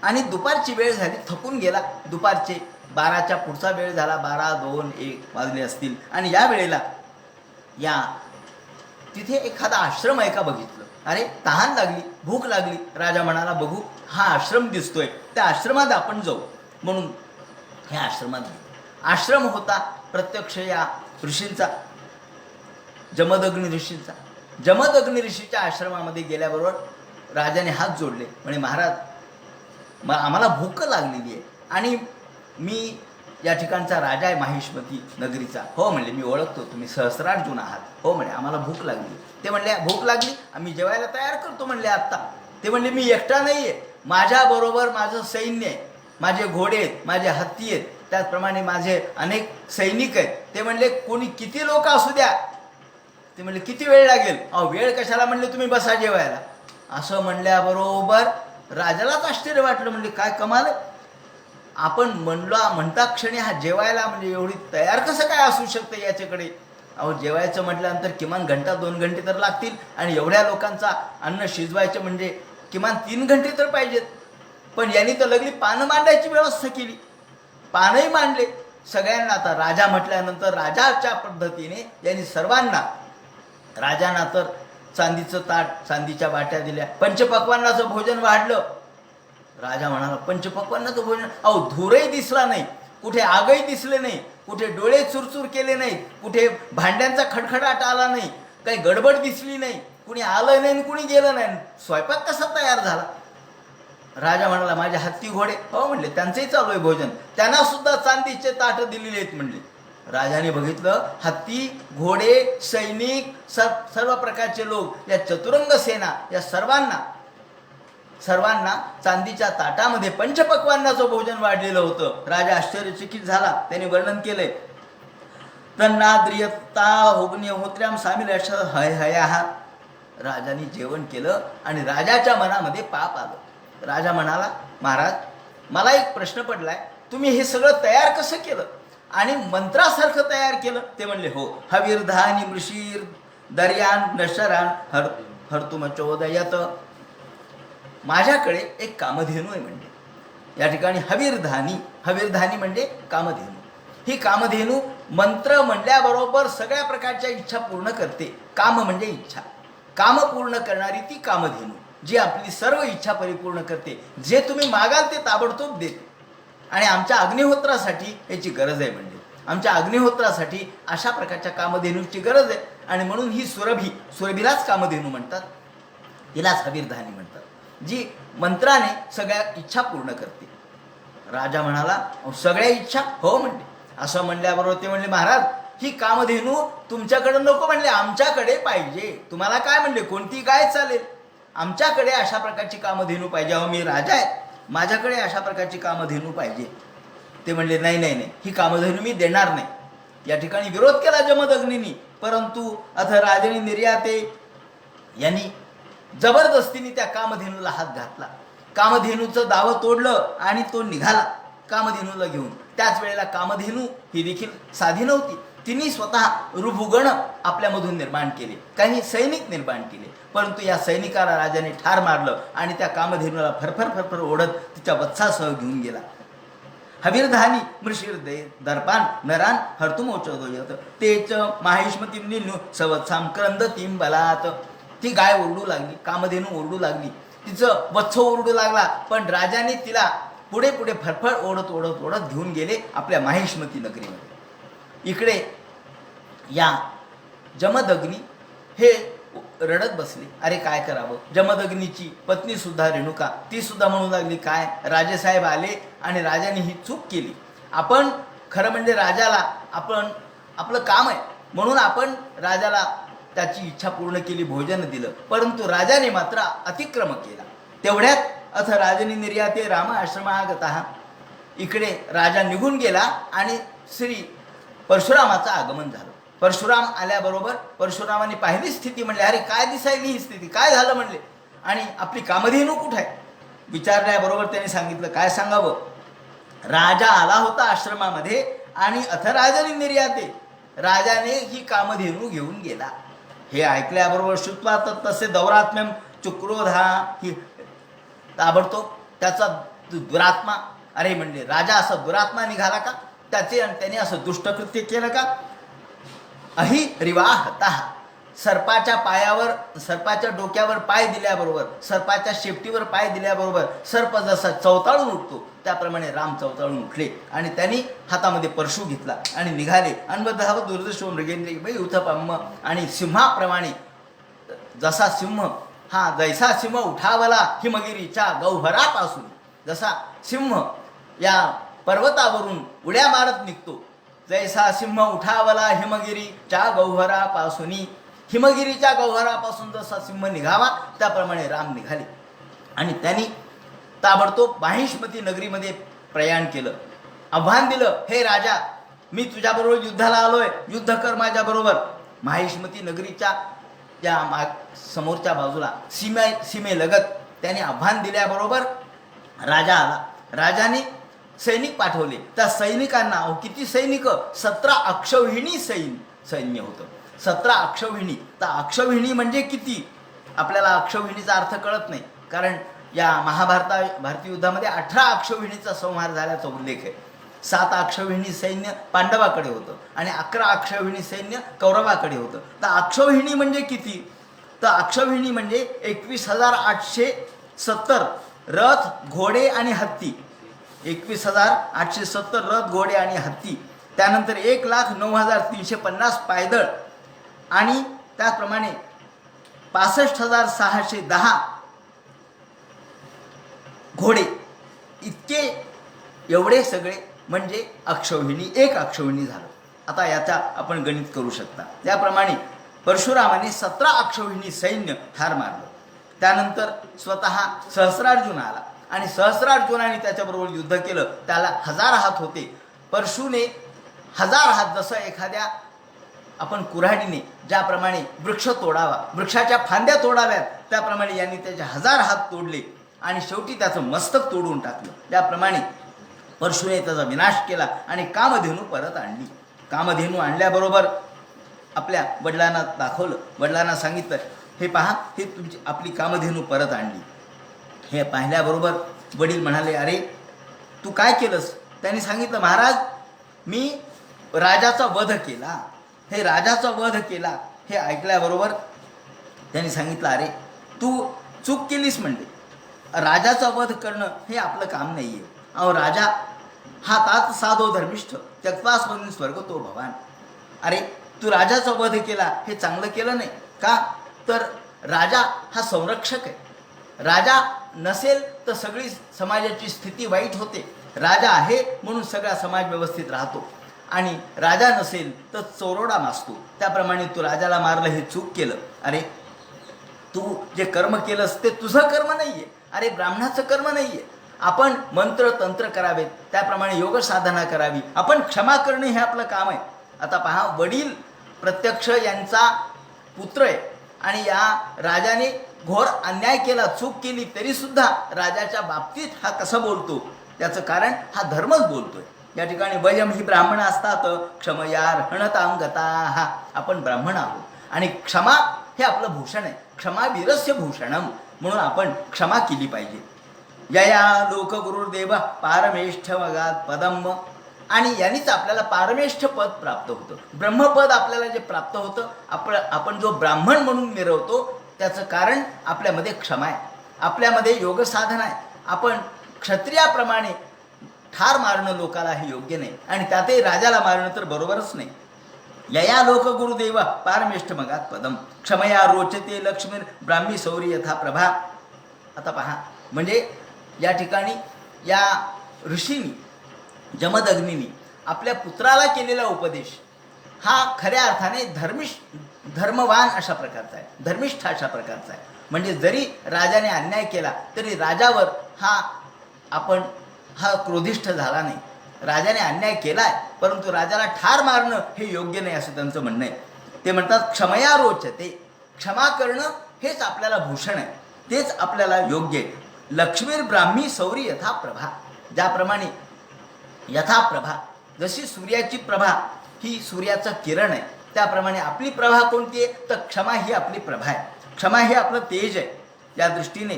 आणि दुपारची वेळ झाली, थकून गेला. दुपारचे 12च्या पुढचा वेळ झाला, 12, 2, 1 वाजले असतील. आणि या वेळेला या तिथे एखादा आश्रम आहे का बघितलं. अरे तहान लागली, भूक लागली. राजा म्हणाला बघू हा आश्रम दिसतोय, त्या आश्रमात आपण जाऊ. म्हणून ह्या आश्रमात गेले. आश्रम होता प्रत्यक्ष या ऋषींचा, जमदग्नी ऋषींचा. जमदग्नी ऋषीच्या आश्रमामध्ये गेल्याबरोबर राजाने हात जोडले, म्हणे महाराज आम्हाला भूक लागलेली आहे आणि मी या ठिकाणचा राजा आहे माहिष्मती नगरीचा. हो म्हणले, मी ओळखतो, तुम्ही सहस्रार्जुन आहात. हो म्हणे, आम्हाला भूक लागली. ते म्हणले भूक लागली, आम्ही जेवायला तयार करतो म्हणले आत्ता. ते म्हणले मी एकटा नाही आहे, माझ्याबरोबर माझं सैन्य आहे, माझे घोडे आहेत, माझे हत्ती आहेत, त्याचप्रमाणे माझे अनेक सैनिक आहेत. ते म्हणले कोणी किती लोक असू द्या. ते म्हणले किती वेळ लागेल. अहो वेळ कशाला म्हणले, तुम्ही बसा जेवायला. असं म्हणल्याबरोबर राजालाच आश्चर्य वाटलं. म्हणले काय कमाल आहे, आपण म्हणता क्षणी हा जेवायला म्हणजे एवढी तयार कसं काय असू शकतं याच्याकडे. अहो जेवायचं म्हटल्यानंतर किमान घंटा 2 घंटे तर लागतील आणि एवढ्या लोकांचा अन्न शिजवायचं म्हणजे किमान 3 घंटे तर पाहिजेत. पण यांनी तर लगली पानं मांडायची व्यवस्था केली, पानही मांडले सगळ्यांना. आता राजा म्हटल्यानंतर राजाच्या पद्धतीने यांनी सर्वांना, राजांना तर चांदीचं ताट, चांदीच्या वाट्या दिल्या, पंचपक्वान्नाचं भोजन वाढलं. राजा म्हणाला पंचपक्वान्नाचं भोजन. अहो धूरही दिसला नाही, कुठे आगही दिसले नाही, कुठे डोळे चुरचूर केले नाहीत, कुठे भांड्यांचा खडखडाट आला नाही, काही गडबड दिसली नाही, कुणी आलं नाही कुणी गेलं नाही. स्वयंपाक कसा तयार झाला. राजा म्हणाला माझे हत्ती घोडे. हो म्हणले, त्यांचंही चालू आहे भोजन, त्यांना सुद्धा चांदीचे ताट दिलेले आहेत म्हणले. राजाने बघितलं हत्ती, घोडे, सैनिक, सर्व प्रकारचे लोक, या चतुरंग सेना, या सर्वांना चांदीच्या ताटामध्ये पंचपक्वान्नाचं भोजन वाढलेलं होतं. राजा आश्चर्यचकित झाला. त्याने वर्णन केलंय तन्नाद्रियता होग्निहोत्र्याम सामील हय हया. राजाने जेवण केलं आणि राजाच्या मनामध्ये पाप आलं. राजा म्हणाला महाराज मला एक प्रश्न पडलाय, तुम्ही हे सगळं तयार कसं केलं आणि मंत्रासारखं तयार केलं. ते म्हणले हो, हवीर्धानी मृषीर दर्यान नशरान हरतुम चोदयत. माझ्याकडे एक कामधेनू आहे म्हणजे या ठिकाणी हवीरधानी म्हणजे कामधेनू. ही कामधेनू मंत्र म्हणल्याबरोबर सगळ्या प्रकारच्या इच्छा पूर्ण करते. काम म्हणजे इच्छा, काम पूर्ण करणारी ती कामधेनू जी आपली सर्व इच्छा परिपूर्ण करते. जे तुम्ही मागाल ते ताबडतोब देते. आणि आमच्या अग्निहोत्रासाठी याची गरज आहे म्हणजे आमच्या अग्निहोत्रासाठी अशा प्रकारच्या कामधेनूची गरज आहे. आणि म्हणून ही सुरभीलाच कामधेनू म्हणतात, हिलाच हवीरधानी म्हणतात, जी मंत्राने सगळ्या इच्छा पूर्ण करते. राजा म्हणाला सगळ्या इच्छा? हो म्हणले. असं म्हणल्याबरोबर ते म्हणले महाराज ही कामधेनू तुमच्याकडे नको म्हणले, आमच्याकडे पाहिजे. तुम्हाला काय म्हणले, कोणती गाय चालेल, आमच्याकडे अशा प्रकारची कामधेनू पाहिजे. अहो मी राजा आहे, माझ्याकडे अशा प्रकारची कामधेनू पाहिजे. ते म्हणले नाही नाही नाही, ही कामधेनू मी देणार नाही. या ठिकाणी विरोध केला जमदग्नींनी. परंतु अथ राजनी निर्याते यांनी जबरदस्तीने त्या कामधेनूला हात घातला. कामधेनूचं दावं तोडलं आणि तो निघाला कामधेनूला घेऊन. त्याच वेळेला कामधेनू ही देखील साधी नव्हती. तिने स्वतः ऋभुगण आपल्यामधून निर्माण केले, काही सैनिक निर्माण केले. परंतु या सैनिकाला राजाने ठार मारलं आणि त्या कामधेनूला फरफर ओढत तिच्या वत्सासह घेऊन गेला. हवीरधानी मृषीर दर्पान नरान हर्तुमोचोदयत तेच माहिष्मती निन्नु सवत्साम क्रंदतीम बलात. ती गाय ओरडू लागली, कामधेनू ओरडू लागली, तिचं वत्स ओरडू लागला. पण राजाने तिला पुढे फरफर ओढत घेऊन गेले आपल्या माहिष्मती नगरीमध्ये. इकडे या जमदग्नी हे रडत बसले. अरे काय करावं. जमदग्नीची पत्नी सुद्धा रेणुका, ती सुद्धा म्हणू लागली काय राजेसाहेब आले आणि राजाने ही चूक केली. आपण खरं म्हणजे राजाला आपण आपलं काम आहे म्हणून आपण राजाला त्याची इच्छा पूर्ण केली, भोजन दिलं. परंतु राजाने मात्र अतिक्रम केला. तेवढ्यात अथ राजनी निर्याते राम आश्रमागतः. इकडे राजा निघून गेला आणि श्री परशुरामाचं आगमन झालं. परशुराम आल्याबरोबर परशुरामाने पाहिली स्थिती, म्हणले अरे काय दिसायली ही स्थिती, काय झालं म्हणले. आणि आपली कामधेनू कुठे आहे विचारल्याबरोबर त्याने सांगितलं. काय सांगावं, राजा आला होता आश्रमामध्ये आणि अथ राजनी निर्याते, राजाने ही कामधेनू घेऊन गेला. हे ऐकल्याबरोबर श्रुत्वा तसे दौरात्म्यम चुक्रोधा, ही ताबडतोब त्याचा दुरात्मा, अरे म्हणले राजा असा दुरात्मा निघाला का, त्याने असं दुष्टकृत्य केलं का. अहि रिवाहता, सर्पाच्या डोक्यावर पाय दिल्याबरोबर, सर्पाच्या शेपटीवर पाय दिल्याबरोबर सर्प जसा चवताळून उठतो त्याप्रमाणे राम चवताळून उठले आणि त्यांनी हातामध्ये परशु घेतला आणि निघाले. अन्वधाव दुर्दशो मृगेंद्र युथपम्म, आणि सिंहाप्रमाणे जसा सिंह जैसा सिंह उठावला हिमगिरीच्या गौहरापासून, जसा सिंह या पर्वतावरून उड्या मारत निघतो, जैसा सिंह उठावला हिमगिरीच्या गौहरापासून, हिमगिरीच्या गौहरापासून जसा सिंह निघावा त्याप्रमाणे राम निघाले. आणि त्यांनी ताबडतोब माहिष्मती नगरीमध्ये प्रयाण केलं. आव्हान दिलं, हे राजा मी तुझ्याबरोबर युद्धाला आलोय, युद्ध कर माझ्याबरोबर. माहिष्मती नगरीच्या त्या समोरच्या बाजूला सीमेलगत त्याने आव्हान दिल्याबरोबर राजा आला. राजाने सैनिक पाठवले. त्या सैनिकांना किती सैनिक, 17 अक्षौहिणी सैन्य होतं. 17 अक्षौहिणी. तर अक्षौहिणी म्हणजे किती, आपल्याला अक्षौहिणीचा अर्थ कळत नाही, कारण या भारतीय युद्धामध्ये 18 अक्षौहिणीचा संहार झाल्याचा उल्लेख आहे. 7 अक्षौहिणी सैन्य पांडवाकडे होतं आणि 11 अक्षौहिणी सैन्य कौरवाकडे होतं. तर अक्षौहिणी म्हणजे किती, तर अक्षौहिणी म्हणजे 21,870 रथ, घोडे आणि हत्ती. 21,870 रथ, घोडे आणि हत्ती. त्यानंतर 1,09,350 पायदळ आणि त्याचप्रमाणे 65,610 घोडे. इतके एवढे सगळे म्हणजे अक्षौहिणी, एक अक्षौहिणी झालं. आता याचा आपण गणित करू शकता. त्याप्रमाणे परशुरामाने 17 अक्षौहिणी सैन्य ठार मारलं. त्यानंतर स्वतः सहस्रार्जुन आला आणि सहस्रार्जुनाने त्याच्याबरोबर युद्ध केलं. त्याला 1000 हात होते. परशुने 1000 हात, जसं एखाद्या आपण कुऱ्हाडीने ज्याप्रमाणे वृक्ष तोडावा, वृक्षाच्या फांद्या तोडाव्यात, त्याप्रमाणे यांनी त्याचे 1000 हात तोडले आणि शेवटी त्याचं मस्तक तोडून टाकलं. त्याप्रमाणे परशुने त्याचा विनाश केला आणि कामधेनू परत आणली. कामधेनू आणल्याबरोबर आपल्या वडिलांना दाखवलं. वडिलांना सांगितलं, हे पहा, हे तुमची आपली कामधेनू परत आणली. हे पाहिल्याबरोबर वडील म्हणाले, अरे तू काय केलंस? त्यांनी सांगितलं, महाराज मी राजाचा वध केला. हे राजाचा वध केला हे ऐकल्याबरोबर त्यांनी सांगितलं, अरे तू चूक केलीस म्हणले. राजाचा वध करणं हे आपलं काम नाही आहे. अहो राजा हा तात साधो धर्मिष्ठ त्यक्त्वास्मन्निं स्वर्गतो भवान. अरे तू राजाचा वध केला हे चांगलं केलं नाही का? तर राजा हा संरक्षक आहे. राजा नसेल तर सगळी समाजाची स्थिती वाईट होते. राजा आहे म्हणून सगळा समाज व्यवस्थित राहतो, आणि राजा नसेल तर चोरोडा मासतो. त्याप्रमाणे तू राजाला मारलं हे चूक केलं. अरे तू जे कर्म केलंस ते तुझं कर्म नाही आहे, अरे ब्राह्मणाचं कर्म नाही आहे. आपण मंत्र तंत्र करावेत, त्याप्रमाणे योग साधना करावी. आपण क्षमा करणे हे आपलं काम आहे. आता पहा, वडील प्रत्यक्ष यांचा पुत्र आहे, आणि या राजाने घोर अन्याय केला, चूक केली, तरीसुद्धा राजाच्या बाबतीत हा कसं बोलतो? त्याचं कारण हा धर्मच बोलतोय. या ठिकाणी वयम ही ब्राह्मण असतात क्षमयार्हणतां गताः. आपण ब्राह्मण आहोत आणि क्षमा हे आपलं भूषण आहे. क्षमा वीरस्य भूषणम, म्हणून आपण क्षमा केली पाहिजे. यया लोक गुरुर्देव पारमेष्ठ मगात पदम. आणि यांनीच आपल्याला पारमेष्ठ पद प्राप्त होतं. ब्रह्मपद आपल्याला जे प्राप्त होतं, आपण जो ब्राह्मण म्हणून मिरवतो त्याचं कारण आपल्यामध्ये क्षमा आहे, आपल्यामध्ये योग साधना आहे. आपण क्षत्रियाप्रमाणे ठार मारणं लोकाला हे योग्य नाही, आणि त्यातही राजाला मारणं तर बरोबरच नाही. यया लोक गुरुदेव पारमेष्ठ मगात पदम क्षमया रोचते लक्ष्मीर ब्राह्मी सौरी यथा प्रभा. आता पहा, म्हणजे या ठिकाणी या ऋषींनी जमदग्नींनी आपल्या पुत्राला केलेला उपदेश हा खऱ्या अर्थाने धर्मवान अशा प्रकारचा आहे, धर्मिष्ठ अशा प्रकारचा आहे. म्हणजे जरी राजाने अन्याय केला तरी राजावर हा क्रोधिष्ठ झाला नाही. राजाने अन्याय केलाय, परंतु राजाला ठार मारणं हे योग्य नाही असं त्यांचं म्हणणं आहे. ते म्हणतात क्षमया रोचते, क्षमा करणं हेच आपल्याला भूषण आहे, तेच आपल्याला योग्य आहे. लक्ष्मीर ब्राह्मी सौरी यथा प्रभा. ज्याप्रमाणे यथा प्रभा, जशी सूर्याची प्रभा ही सूर्याचं किरण आहे, त्याप्रमाणे आपली प्रभा कोणती आहे? तर क्षमा ही आपली प्रभा आहे, क्षमा हे आपलं तेज आहे. या दृष्टीने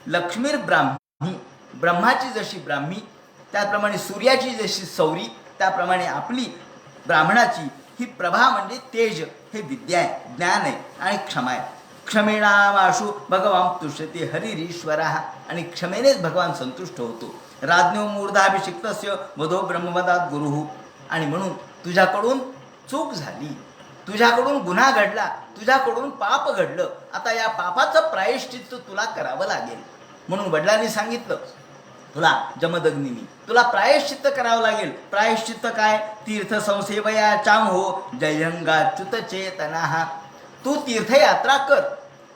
लक्ष्मीर ब्राह्मी, ब्रह्माची जशी ब्राह्मी, त्याप्रमाणे सूर्याची जशी सौरी, त्याप्रमाणे आपली ब्राह्मणाची ही प्रभा म्हणजे तेज, हे विद्या आहे, ज्ञान आहे आणि क्षमा आहे. क्षमेणामाशु भगवान तुष्यते हरिरीश्वरा. आणि क्षमेनेच भगवान संतुष्ट होतो. राज्ञो मूर्धाभिषिक्तस्य वधो ब्रह्मवदात गुरुः. आणि म्हणून तुझ्याकडून चूक झाली, तुझ्याकडून गुन्हा घडला, तुझ्याकडून पाप घडलं, आता या पापाचं प्रायश्चित्त तुला करावं लागेल. म्हणून वडिलांनी सांगितलं, तुला जमदग्नींनी तुला प्रायश्चित्त करावं लागेल. प्रायश्चित्त काय? तीर्थ संसेवया चांहो जयंगाच्युत चेतना. तू तीर्थयात्रा कर.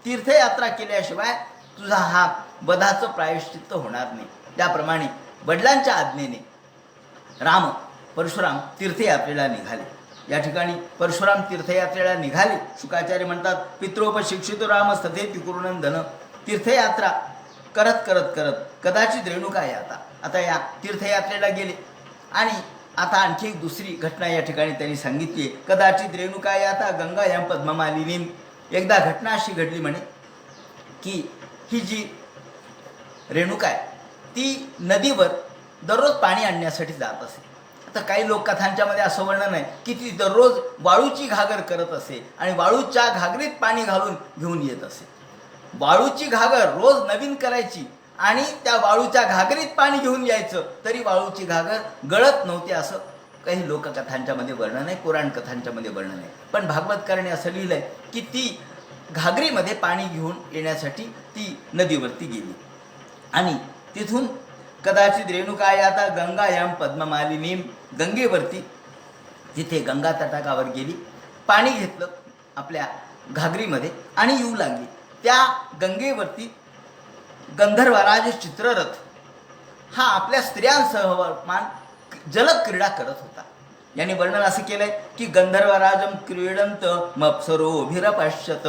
तीर्थयात्रा केल्याशिवाय तुझा हा वधाचं प्रायश्चित्त होणार नाही. त्याप्रमाणे वडिलांच्या आज्ञेने परशुराम तीर्थयात्रेला निघाले. या ठिकाणी परशुराम तीर्थयात्रेला निघाले. शुकाचार्य म्हणतात, पित्रोपशिक्षितो राम स्थतेति कुरुनंदन. तीर्थयात्रा करत करत करत कदाचित रेणुका याता. आता या तीर्थयात्रेला गेले, आणि आता आणखी एक दुसरी घटना या ठिकाणी त्यांनी सांगितली. कदाचित रेणुका याता गंगायां पद्ममालिनीं. एकदा घटना अशी घडली म्हणे की ही जी रेणुका आहे ती नदीवर दररोज पाणी आणण्यासाठी जात असे. आता काही लोक कथांच्यामध्ये असं वर्णन आहे की ती दररोज वाळूची घागर करत असे आणि वाळूच्या घागरीत पाणी घालून घेऊन येत असे. वाळूची घागर रोज नवीन करायची आणि त्या वाळूच्या घागरीत पाणी घेऊन यायचं, तरी वाळूची घागर गळत नव्हती असं काही लोककथांच्यामध्ये वर्णन आहे, पुराण कथांच्यामध्ये वर्णन आहे. पण भागवतकारांनी असं लिहिलं आहे की ती घागरीमध्ये पाणी घेऊन येण्यासाठी ती नदीवरती गेली, आणि तिथून कदाचित रेणुका याता गंगायां पद्ममालिनीं. गंगेवरती तिथे गंगा तटाकावर गेली, पाणी घेतलं आपल्या घागरीमध्ये आणि येऊ लागली. त्या गंगेवरती गंधर्वराज चित्ररथ हा आपल्या स्त्रियांसह जलक्रीडा करत होता. यांनी वर्णन असं केलंय की गंधर्वराजम क्रीडंत मप्सरोभिरपश्यत.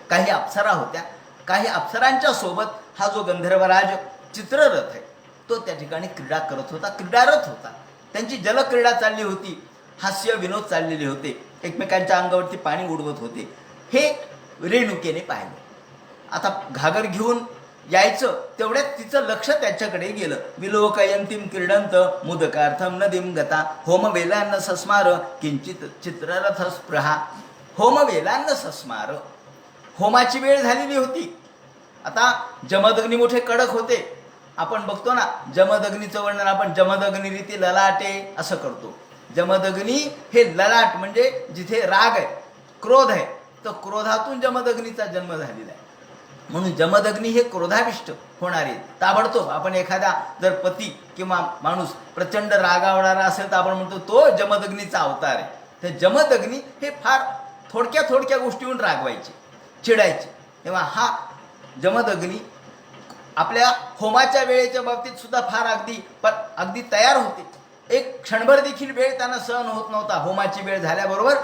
काही अप्सरा होत्या, काही अप्सरांच्या सोबत हा जो गंधर्वराज चित्ररथ आहे तो त्या ठिकाणी क्रीडा करत होता, क्रीडारथ होता. त्यांची जलक्रीडा चालली होती, हास्य विनोद चाललेले होते, एकमेकांच्या अंगावरती पाणी उडवत होते. हे रेणुकेने पाहिलं. आता घागर घेऊन यायचं तेवढ्यात तिचं लक्ष त्याच्याकडे गेलं. विलोकयंतीम क्रीडंत मुदकार्थम नदीम गता होमवेलान्न सस्मार किंचित चित्ररथ स्पृहा. होमवेलान्न सस्मार, होमाची वेळ झालेली होती. आता जमदग्नी मोठे कडक होते. आपण बघतो ना जमदग्नीचं वर्णन आपण जमदग्नी रीती ललाटे असं करतो. जमदग्नी हे ललाट म्हणजे जिथे राग आहे, क्रोध आहे, तर क्रोधातून जमदग्नीचा जन्म झालेला आहे. म्हणून जमदग्नी हे क्रोधाविष्ट होणारे. ताबडतोब आपण एखादा जर पती किंवा माणूस प्रचंड रागावणारा असेल तर आपण म्हणतो तो जमदग्नीचा अवतार आहे. तर जमदग्नी हे फार थोडक्या थोडक्या गोष्टीहून रागवायचे, चिडायचे. तेव्हा हा जमदग्नी आपल्या होमाच्या वेळेच्या बाबतीत सुद्धा फार अगदी तयार होते. एक क्षणभर देखील वेळ त्यांना सहन होत नव्हता. होमाची वेळ झाल्याबरोबर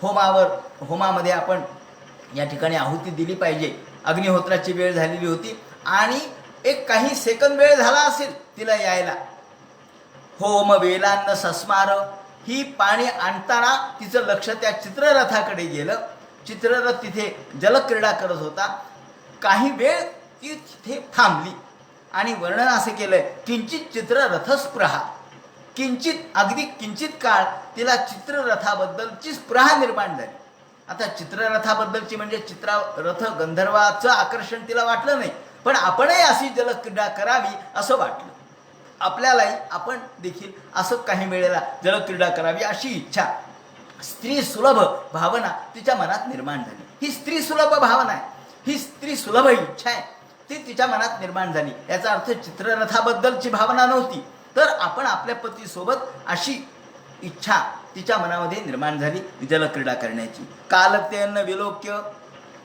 होमामध्ये आपण या ठिकाणी आहुती दिली पाहिजे. अग्निहोत्राची वेळ झालेली होती आणि एक काही सेकंद वेळ झाला असेल तिला यायला. होम वेलान्न सस्मार, ही पाणी आणताना तिचं लक्ष त्या चित्ररथाकडे गेलं. चित्ररथ तिथे जलक्रीडा करत होता. काही वेळ ती तिथे थांबली आणि वर्णन असं केलंय किंचित चित्ररथ स्पृहा. अगदी किंचित काळ तिला चित्ररथाबद्दलची स्पृहा निर्माण झाली. आता चित्ररथाबद्दलची म्हणजे चित्ररथ गंधर्वाचं आकर्षण तिला वाटलं नाही, पण आपणही अशी जलक्रीडा करावी असं वाटलं. आपल्यालाही आपण देखील असं काही वेळेला जलक्रीडा करावी अशी इच्छा, स्त्री सुलभ भावना तिच्या मनात निर्माण झाली. ही स्त्री सुलभ भावना आहे, ही स्त्री सुलभ इच्छा आहे, ती तिच्या मनात निर्माण झाली. याचा अर्थ चित्ररथाबद्दलची भावना नव्हती, तर आपण आपल्या पतीसोबत अशी इच्छा तिच्या मनामध्ये निर्माण झाली जलक्रीडा करण्याची. कालतेन विलोक्य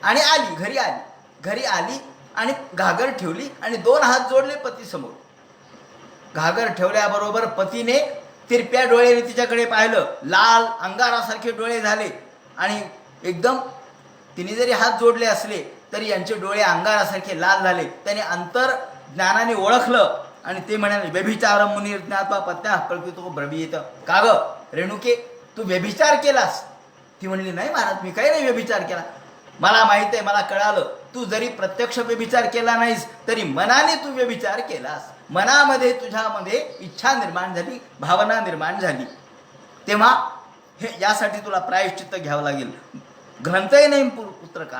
आणि घरी आली आणि घागर ठेवली आणि 2 हात जोडले पतीसमोर. घागर ठेवल्याबरोबर पतीने तिरप्या डोळ्याने तिच्याकडे पाहिलं. लाल अंगारासारखे डोळे झाले आणि एकदम तिने जरी हात जोडले असले तरी यांचे डोळे अंगारासारखे लाल झाले. त्याने अंतर ज्ञानाने ओळखलं आणि ते म्हणाले व्यभिचार मुनी ज्ञात्वा पत्न्या कल्पितो ब्रवीत. का ग रेणुके, तू व्यभिचार केलास? ती म्हणली नाही महाराज, मी काही नाही व्यभिचार केला. मला माहित आहे, मला कळालं, तू जरी प्रत्यक्ष व्यभिचार केला नाहीस तरी मनाने तू व्यभिचार केलास. मनामध्ये तुझ्यामध्ये इच्छा निर्माण झाली, भावना निर्माण झाली. तेव्हा हे यासाठी तुला प्रायश्चित्त घ्यावं लागेल. ग्रंथही नाही पुत्र का.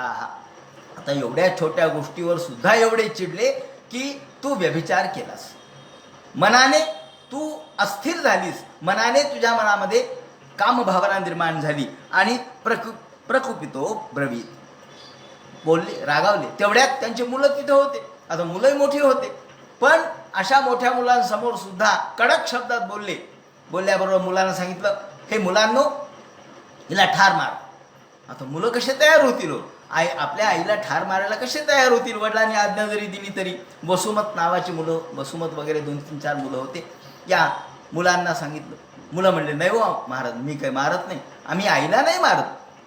आता एवढ्या छोट्या गोष्टीवर सुद्धा एवढे चिडले की तू व्यभिचार केलास. मनाने तू अस्थिर झालीस, मनाने तुझ्या मनामध्ये कामभावना निर्माण झाली आणि प्रकुपितो ब्रवीत, बोलले, रागावले. तेवढ्यात त्यांची मुलं तिथे होते. आता मुलंही मोठी होते, पण अशा मोठ्या मुलांसमोर सुद्धा कडक शब्दात बोलल्याबरोबर मुलांना सांगितलं, हे मुलांनो, हिला ठार मार. आता मुलं कसे तयार होतील? आपल्या आईला ठार मारायला कसे तयार होतील? वडिलांनी आज्ञा जरी दिली तरी. वसुमत नावाची मुलं, वसुमत वगैरे 2-3-4 मुलं होते. या मुलांना सांगितलं. मुलं म्हणले, नाही हो महाराज, मी काही मारत नाही, आम्ही आईला नाही मारत.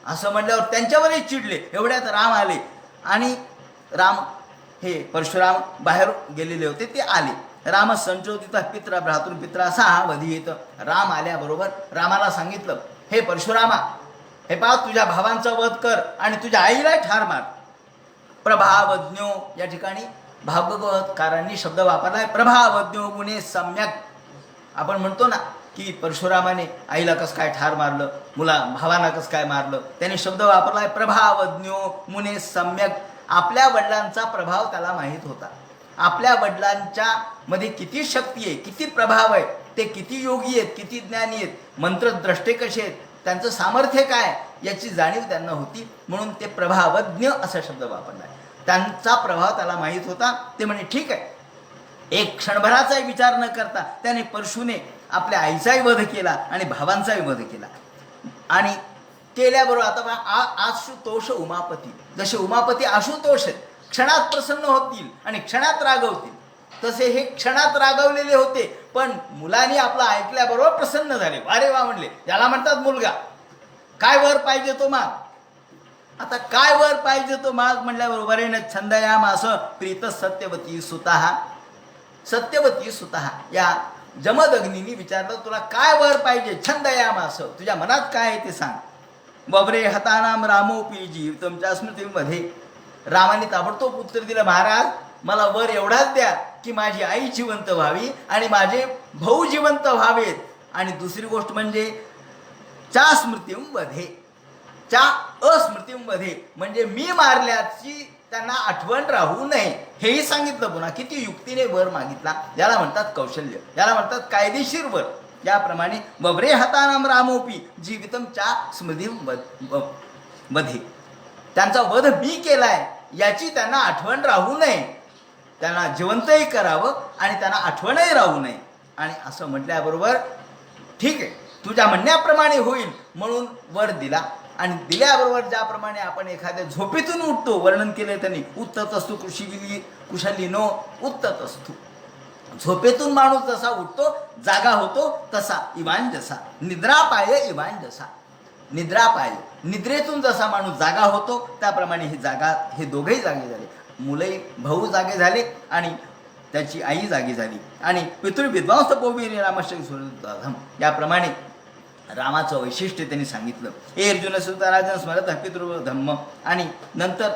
असं म्हणल्यावर त्यांच्यावरही चिडले. एवढ्यात राम आले आणि हे परशुराम बाहेर गेलेले होते, ते आले. राम संचोदिता पित्रा भ्रातृ पित्रा असा वधी येतं. राम आल्याबरोबर रामाला सांगितलं, हे परशुरामा, हे पहा, तुझ्या भावांचा वध कर आणि तुझ्या आईला ठार मार. प्रभावज्ञो, या ठिकाणी भागवतकारांनी शब्द वापरलाय, प्रभावज्ञो गुणे सम्यक. आपण म्हणतो ना की परशुरामाने आईला कसं काय ठार मारलं, भावांना कसं काय मारलं, त्याने शब्द वापरलाय प्रभावज्ञो मुने सम्यक. आपल्या वडिलांचा प्रभाव त्याला माहीत होता. आपल्या वडिलांच्या मध्ये किती शक्ती आहे, किती प्रभाव आहे, ते किती योगी आहेत, किती ज्ञानी आहेत, मंत्रद्रष्टे कसे आहेत, त्यांचं सामर्थ्य काय याची जाणीव त्यांना होती. म्हणून ते प्रभावज्ञ असा शब्द वापरला. त्यांचा प्रभाव त्याला माहीत होता. ते म्हणे ठीक आहे. एक क्षणभराचाही विचार न करता त्याने परशुने आपल्या आईचाही वध केला आणि भावांचाही वध केला. आणि केल्याबरोबर आता आशुतोष उमापती, जसे उमापती आशुतोष आहेत, क्षणात प्रसन्न होतील आणि क्षणात रागवतील, तसे हे क्षणात रागवलेले होते. पण मुलांनी आपलं ऐकल्याबरोबर प्रसन्न झाले. अरे वा म्हणले, याला म्हणतात मुलगा. काय वर पाहिजे तो माग. आता काय वर पाहिजे तो माग म्हणल्याबरोबर छंदयाम असं प्रीत सत्यवती सुतः या जमदग्नींनी विचारलं, तुला काय वर पाहिजे? छंदयाम असं, तुझ्या मनात काय आहे ते सांग. बबरे हतानाम रामोपी जीव, तुमच्या स्मृतीमध्ये रामाने ताबडतोब उत्तर दिलं, महाराज, मला वर एवढाच द्या की माझी आई जिवंत व्हावी आणि माझे भाऊ जिवंत व्हावेत. आणि दुसरी गोष्ट म्हणजे चा स्मृतीमध्ये, च्या अस्मृतीमध्ये म्हणजे मी मारल्याची त्यांना आठवण राहू नये हेही सांगितलं. पुन्हा किती युक्तीने वर मागितला. याला म्हणतात कौशल्य, याला म्हणतात कायदेशीर वर. याप्रमाणे बबरे हतानाम रामोपी जीवितम च्या स्मृतीमध्ये, त्यांचा वध मी केलाय याची त्यांना आठवण राहू नये, त्यांना जिवंतही करावं आणि त्यांना आठवणही राहू नये. आणि असं म्हटल्याबरोबर ठीक आहे तुझ्या म्हणण्याप्रमाणे होईल म्हणून वर दिला. आणि दिल्याबरोबर ज्याप्रमाणे आपण एखाद्या झोपेतून उठतो, वर्णन केले त्यांनी, उत्तत असतो कुशली नो उत्तत असतो. झोपेतून माणूस जसा उठतो जागा होतो तसा इवांजसा, निद्रापाय इवांजसा, निद्रापाय निद्रेतून जसा माणूस जागा होतो त्याप्रमाणे हे दोघेही जागे झाले. मुलंही भाऊ जागे झाले आणि त्याची आई जागी झाली. आणि पितृविध्वंस पोवी रामश्री सुरधम, याप्रमाणे रामाचं वैशिष्ट्य त्यांनी सांगितलं. हे अर्जुन सुतराजन स्मरत पितृधम्म. आणि नंतर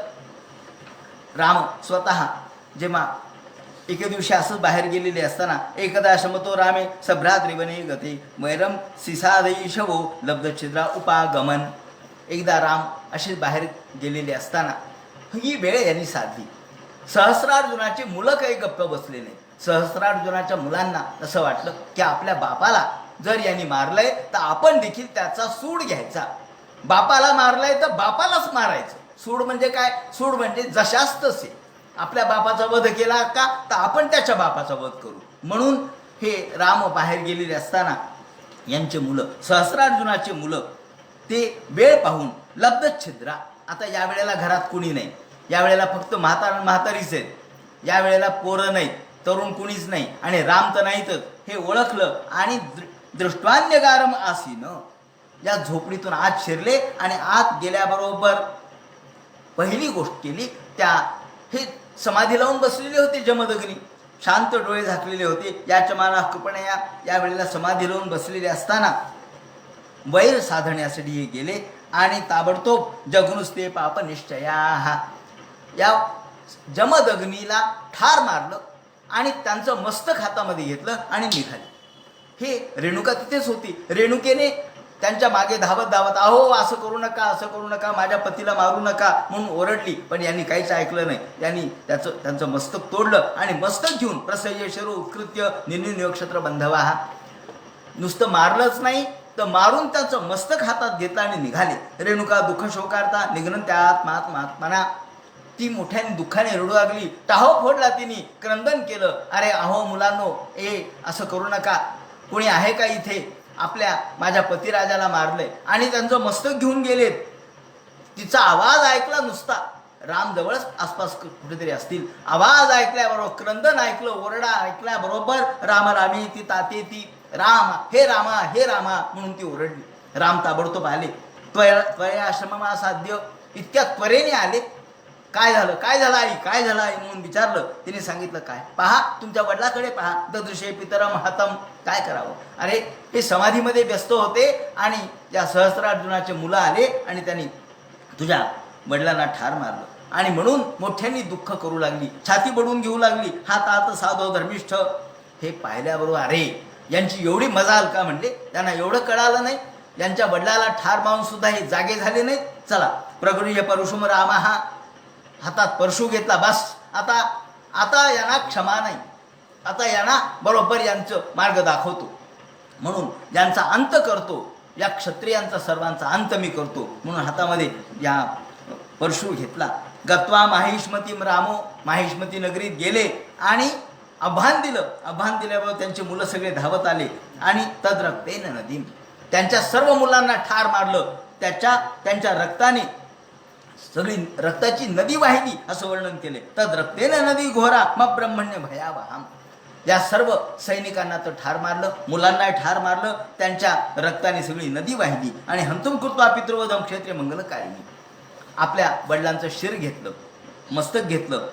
राम स्वतः जेव्हा एके दिवशी असंच बाहेर गेलेले असताना एकदा शमतो रामे सभ्रात्रिवने गते वैरम सिसादईशवो लब्धछिद्रा उपागमन. एकदा राम असेच बाहेर गेलेले असताना ही वेळ यांनी साधली. सहस्रार्जुनाची मुलं काही गप्प बसले नाही. सहस्रार्जुनाच्या मुलांना असं वाटलं की आपल्या बापाला जर यांनी मारलंय तर आपण देखील त्याचा सूड घ्यायचा. बापाला मारलंय तर बापालाच मारायचं. सूड म्हणजे काय? सूड म्हणजे जशास तसे. आपल्या बापाचा वध केला का तर आपण त्याच्या बापाचा वध करू. म्हणून हे राम बाहेर गेलेले असताना यांचे मुलं, सहस्रार्जुनाचे मुलं, ते वेळ पाहून लब्धछिद्रा. आता या वेळेला घरात कुणी नाही, या वेळेला फक्त म्हातारीच आहेत, या वेळेला पोरं नाहीत, तरुण कुणीच नाही आणि राम तर नाहीतच हे ओळखलं. आणि दृष्टान्यगारम आसीन, या झोपडीतून आत शिरले आणि आत गेल्याबरोबर पहिली गोष्ट केली, त्या हे समाधी लावून बसलेले होते जमदग्नी, शांत डोळे झाकलेले होते. याच्या माना कृपणया या वेळेला समाधी लावून बसलेले असताना वैर साधण्यासाठी हे गेले आणि ताबडतोब जगनुस्ते पाप निश्चया, या जमदग्नीला ठार मारलं आणि त्यांचं मस्तक हातामध्ये घेतलं आणि निघाले. हे रेणुका तिथेच होती. रेणुकेने त्यांच्या मागे धावत धावत अहो असं करू नका, असं करू नका, माझ्या पतीला मारू नका म्हणून ओरडली. पण यांनी काहीच ऐकलं नाही. यांनी त्यांचं मस्तक तोडलं आणि मस्तक घेऊन प्रसय्यशरो उत्कृत्य निर्नियोक्षत्र बंधवा, नुसतं मारलंच नाही तर मारून त्याचं मस्तक हातात घेतलं आणि निघाले. रेणुका दुःख शोकारता निघणं त्या आत्मात्माना, ती मोठ्याने दुःखाने रडू लागली. टाहो फोडला तिने, क्रंदन केलं. अरे अहो मुलांनो, असं करू नका, कोणी आहे का इथे? माझ्या पतिराजाला मारलंय आणि त्यांचं मस्तक घेऊन गेलेत. तिचा आवाज ऐकला नुसता, राम जवळच आसपास कुठेतरी असतील. आवाज ऐकल्याबरोबर, क्रंदन ऐकलं, ओरडा ऐकल्याबरोबर राम रामी ती ताते ती, राम हे रामा हे रामा म्हणून ती ओरडली. राम ताबडतोब आले. त्वया आश्रमा साध्य, इतक्या त्वरेने आले. काय झालं काय झालं आई, काय झालं आई म्हणून विचारलं. तिने सांगितलं काय, पहा तुमच्या वडिलाकडे पहा, ददृशे पितरम हतम. काय करावं, अरे हे समाधीमध्ये व्यस्त होते आणि त्या सहस्रार्जुनाचे मुलं आले आणि त्यांनी तुझ्या वडिलांना ठार मारलं. आणि म्हणून मोठ्यांनी दुःख करू लागली, छाती बडून घेऊ लागली. हा तात साधो धर्मिष्ठ. हे पाहिल्याबरोबर अरे यांची एवढी मजाल का, म्हणजे त्यांना एवढं कळालं नाही. यांच्या वडिलाला ठार मारून सुद्धा हे जागे झाले नाहीत. चला प्रगृह्य परशुम रामा, हा हातात परशु घेतला. बस आता यांना क्षमा नाही, आता यांना बरोबर यांचं मार्ग दाखवतो, म्हणून यांचा अंत करतो, या क्षत्रियांचा सर्वांचा अंत मी करतो. म्हणून हातामध्ये या परशु घेतला. गत्वा माहिष्मती रामो, माहिष्मती नगरीत गेले आणि आव्हान दिलं. आव्हान दिल्याबरोबर त्यांची मुलं सगळे धावत आले आणि तद्रक्तेन नदीम, त्यांच्या सर्व मुलांना ठार मारलं. त्यांच्या रक्ताने सगळी रक्ताची नदी वाहिली असं वर्णन केले. तद्रक्तेन नदी घोरा मग ब्रह्मण्य भयावहाम, या सर्व सैनिकांना तर ठार मारलं, मुलांना ठार मारलं, त्यांच्या रक्ताने सगळी नदी वाहिली. आणि हंतुम कृत्वा पितृवधम क्षेत्रीय मंगलकारिणी, आपल्या वडिलांचं शिर घेतलं, मस्तक घेतलं,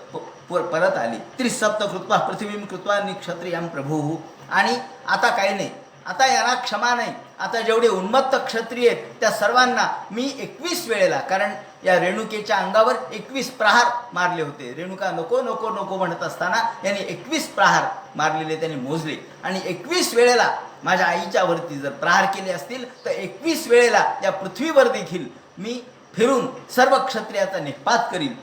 परत आली. त्रिसप्त कृत्वा पृथ्वीम कृत्वा निक्षत्रियम प्रभू. आणि आता काही नाही, आता याला क्षमा नाही. आता जेवढे उन्मत्त क्षत्रिय आहेत त्या सर्वांना मी 21 वेळेला, कारण या रेणुकेच्या अंगावर 21 प्रहार मारले होते. रेणुका नको नको नको म्हणत असताना यांनी 21 प्रहार मारलेले त्यांनी मोजले. आणि 21 वेळेला माझ्या आईच्या वरती जर प्रहार केले असतील तर 21 वेळेला या पृथ्वीवर देखील मी फिरून सर्व क्षत्रियाचा निपात करीन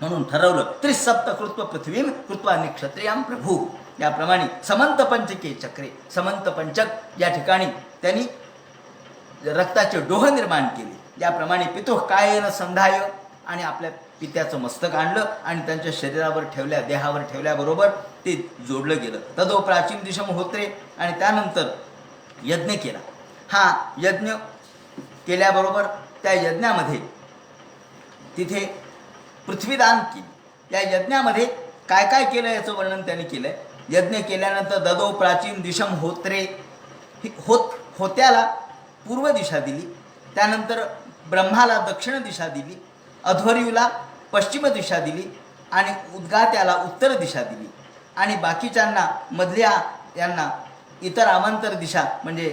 म्हणून ठरवलं. त्रिसप्तकृत्व पृथ्वीम कृत्वा निक्षत्रियाम प्रभू. याप्रमाणे समंत पंचके चक्रे, समंत पंचक या ठिकाणी त्यांनी रक्ताचे डोह निर्माण केले. याप्रमाणे पितुः कायेन संधाय, आणि आपल्या पित्याचं मस्तक आणलं आणि त्यांच्या शरीरावर ठेवल्या, देहावर ठेवल्याबरोबर ते जोडलं गेलं. तदो प्राचीन दिशम होत्रे, आणि त्यानंतर यज्ञ केला. हा यज्ञ केल्याबरोबर त्या यज्ञामध्ये तिथे पृथ्वीदान केली. या यज्ञामध्ये काय काय केलं याचं वर्णन त्यांनी केलं आहे. यज्ञ केल्यानंतर ददो प्राचीन दिशम होत्रे, होत्याला पूर्व दिशा दिली. त्यानंतर ब्रह्माला दक्षिण दिशा दिली, अध्वर्यूला पश्चिम दिशा दिली, आणि उद्गात्याला उत्तर दिशा दिली, आणि बाकीच्यांना मधल्या यांना इतर अवांतर दिशा म्हणजे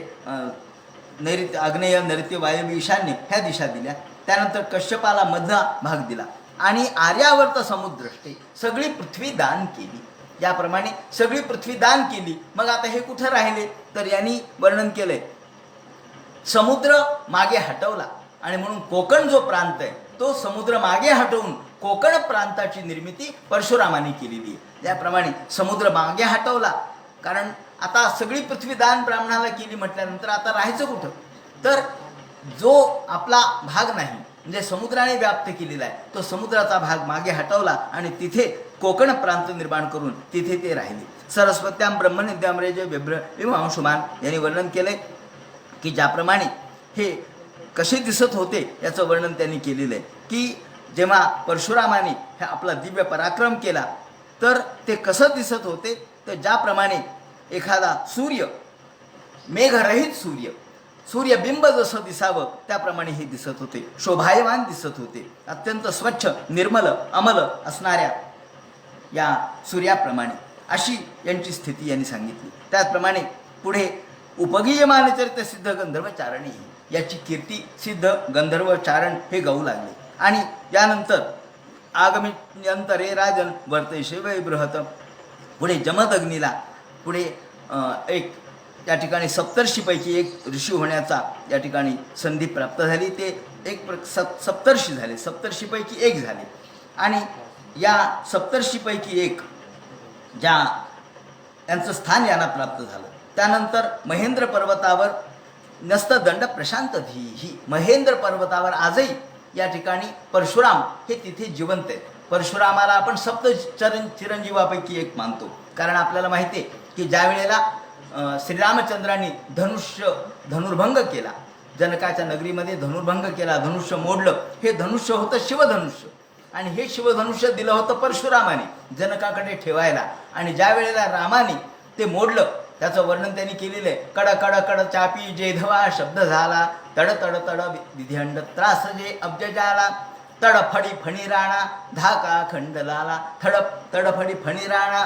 नैऋत्य, आग्नेय, नैऋत्य, वायव्य, ईशान्य ह्या दिशा दिल्या. त्यानंतर कश्यपाला मधला भाग दिला, आणि आर्यावर्त समुद्रष्टे सगळी पृथ्वी दान केली. याप्रमाणे सगळी पृथ्वी दान केली. मग आता हे कुठं राहिले तर यांनी वर्णन केलंय, समुद्र मागे हटवला, आणि म्हणून कोकण जो प्रांत आहे तो समुद्र मागे हटवून कोकण प्रांताची निर्मिती परशुरामाने केलेली आहे. त्याप्रमाणे समुद्र मागे हटवला, कारण आता सगळी पृथ्वी दान ब्राह्मणाला केली म्हटल्यानंतर आता राहायचं कुठं. तर जो आपला भाग नाही म्हणजे समुद्राने व्याप्त केलेला आहे तो समुद्राचा भाग मागे हटवला, आणि तिथे कोकण प्रांत निर्माण करून तिथे ते राहिले. सरस्वत्याम ब्रह्मनिद्याम रेज अंशुमान यांनी वर्णन केलंय की ज्याप्रमाणे हे कसे दिसत होते याचं वर्णन त्यांनी केलेलं आहे. की जेव्हा परशुरामाने हे आपला दिव्य पराक्रम केला तर ते कसं दिसत होते, तर ज्याप्रमाणे एखादा सूर्य, मेघरहित सूर्यबिंब जसं दिसावं त्याप्रमाणे हे दिसत होते. शोभायमान दिसत होते. अत्यंत स्वच्छ, निर्मल, अमल असणाऱ्या या सूर्याप्रमाणे अशी यांची स्थिती यांनी सांगितली. त्याचप्रमाणे पुढे उपगीयमान चरित्र सिद्ध गंधर्व चारणी याची कीर्ती सिद्ध गंधर्व चारण हे गाऊ लागले. आणि यानंतर आगमियंतरे राजन वर्तैशे वै बृहत, पुढे जमदग्नीला पुढे एक या ठिकाणी सप्तर्षीपैकी एक ऋषी होण्याचा या ठिकाणी संधी प्राप्त झाली. ते एक सप्तर्षी झाले, सप्तर्षीपैकी एक झाले. आणि या सप्तर्षीपैकी एक ज्या यांचं स्थान यांना प्राप्त झालं. त्यानंतर महेंद्र पर्वतावर नस्तदंड प्रशांत धीही, महेंद्र पर्वतावर आजही या ठिकाणी परशुराम हे तिथे जिवंत आहेत. परशुरामाला आपण सप्त चिरंजीवापैकी एक मानतो, कारण आपल्याला माहिती आहे की ज्या वेळेला श्रीरामचंद्रांनी धनुर्भंग केला, जनकाच्या नगरीमध्ये धनुर्भंग केला, धनुष्य मोडलं. हे धनुष्य होतं शिवधनुष्य, आणि हे शिवधनुष्य दिलं होतं परशुरामाने जनकाकडे ठेवायला. आणि ज्या वेळेला रामाने ते मोडलं त्याचं वर्णन त्यांनी केलेलं आहे. कड कड कड चापी जेधवा शब्द झाला, तड तड तड विधिहंड त्रास जे अब्जजाला, तडफडी फणीराणा धाका खंडलाला, तडफडी फणीराणा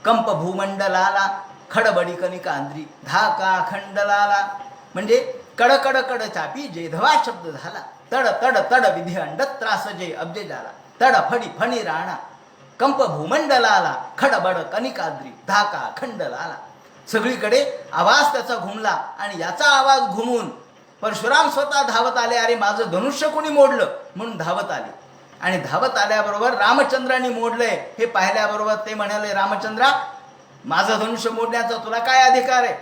कंप भूमंडलाला, खडबडी कनिकांद्री धाका खंडलाला. म्हणजे कड कड कड चापी जेधवा शब्द झाला, तड तड तड विधिहंड त्रास जे अब्जजाला, तडफडी फणीराणा कंप भूमंडलाला, खडबड कनिकाद्री धाका खंडलाला. सगळीकडे आवाज त्याचा घुमला, आणि याचा आवाज घुमून परशुराम स्वतः धावत आले. अरे माझं धनुष्य कोणी मोडलं म्हणून धावत आले. आणि धावत आल्याबरोबर रामचंद्रांनी मोडलंय हे पाहिल्याबरोबर ते म्हणाले, रामचंद्रा माझं धनुष्य मोडण्याचा तुला काय अधिकार आहे.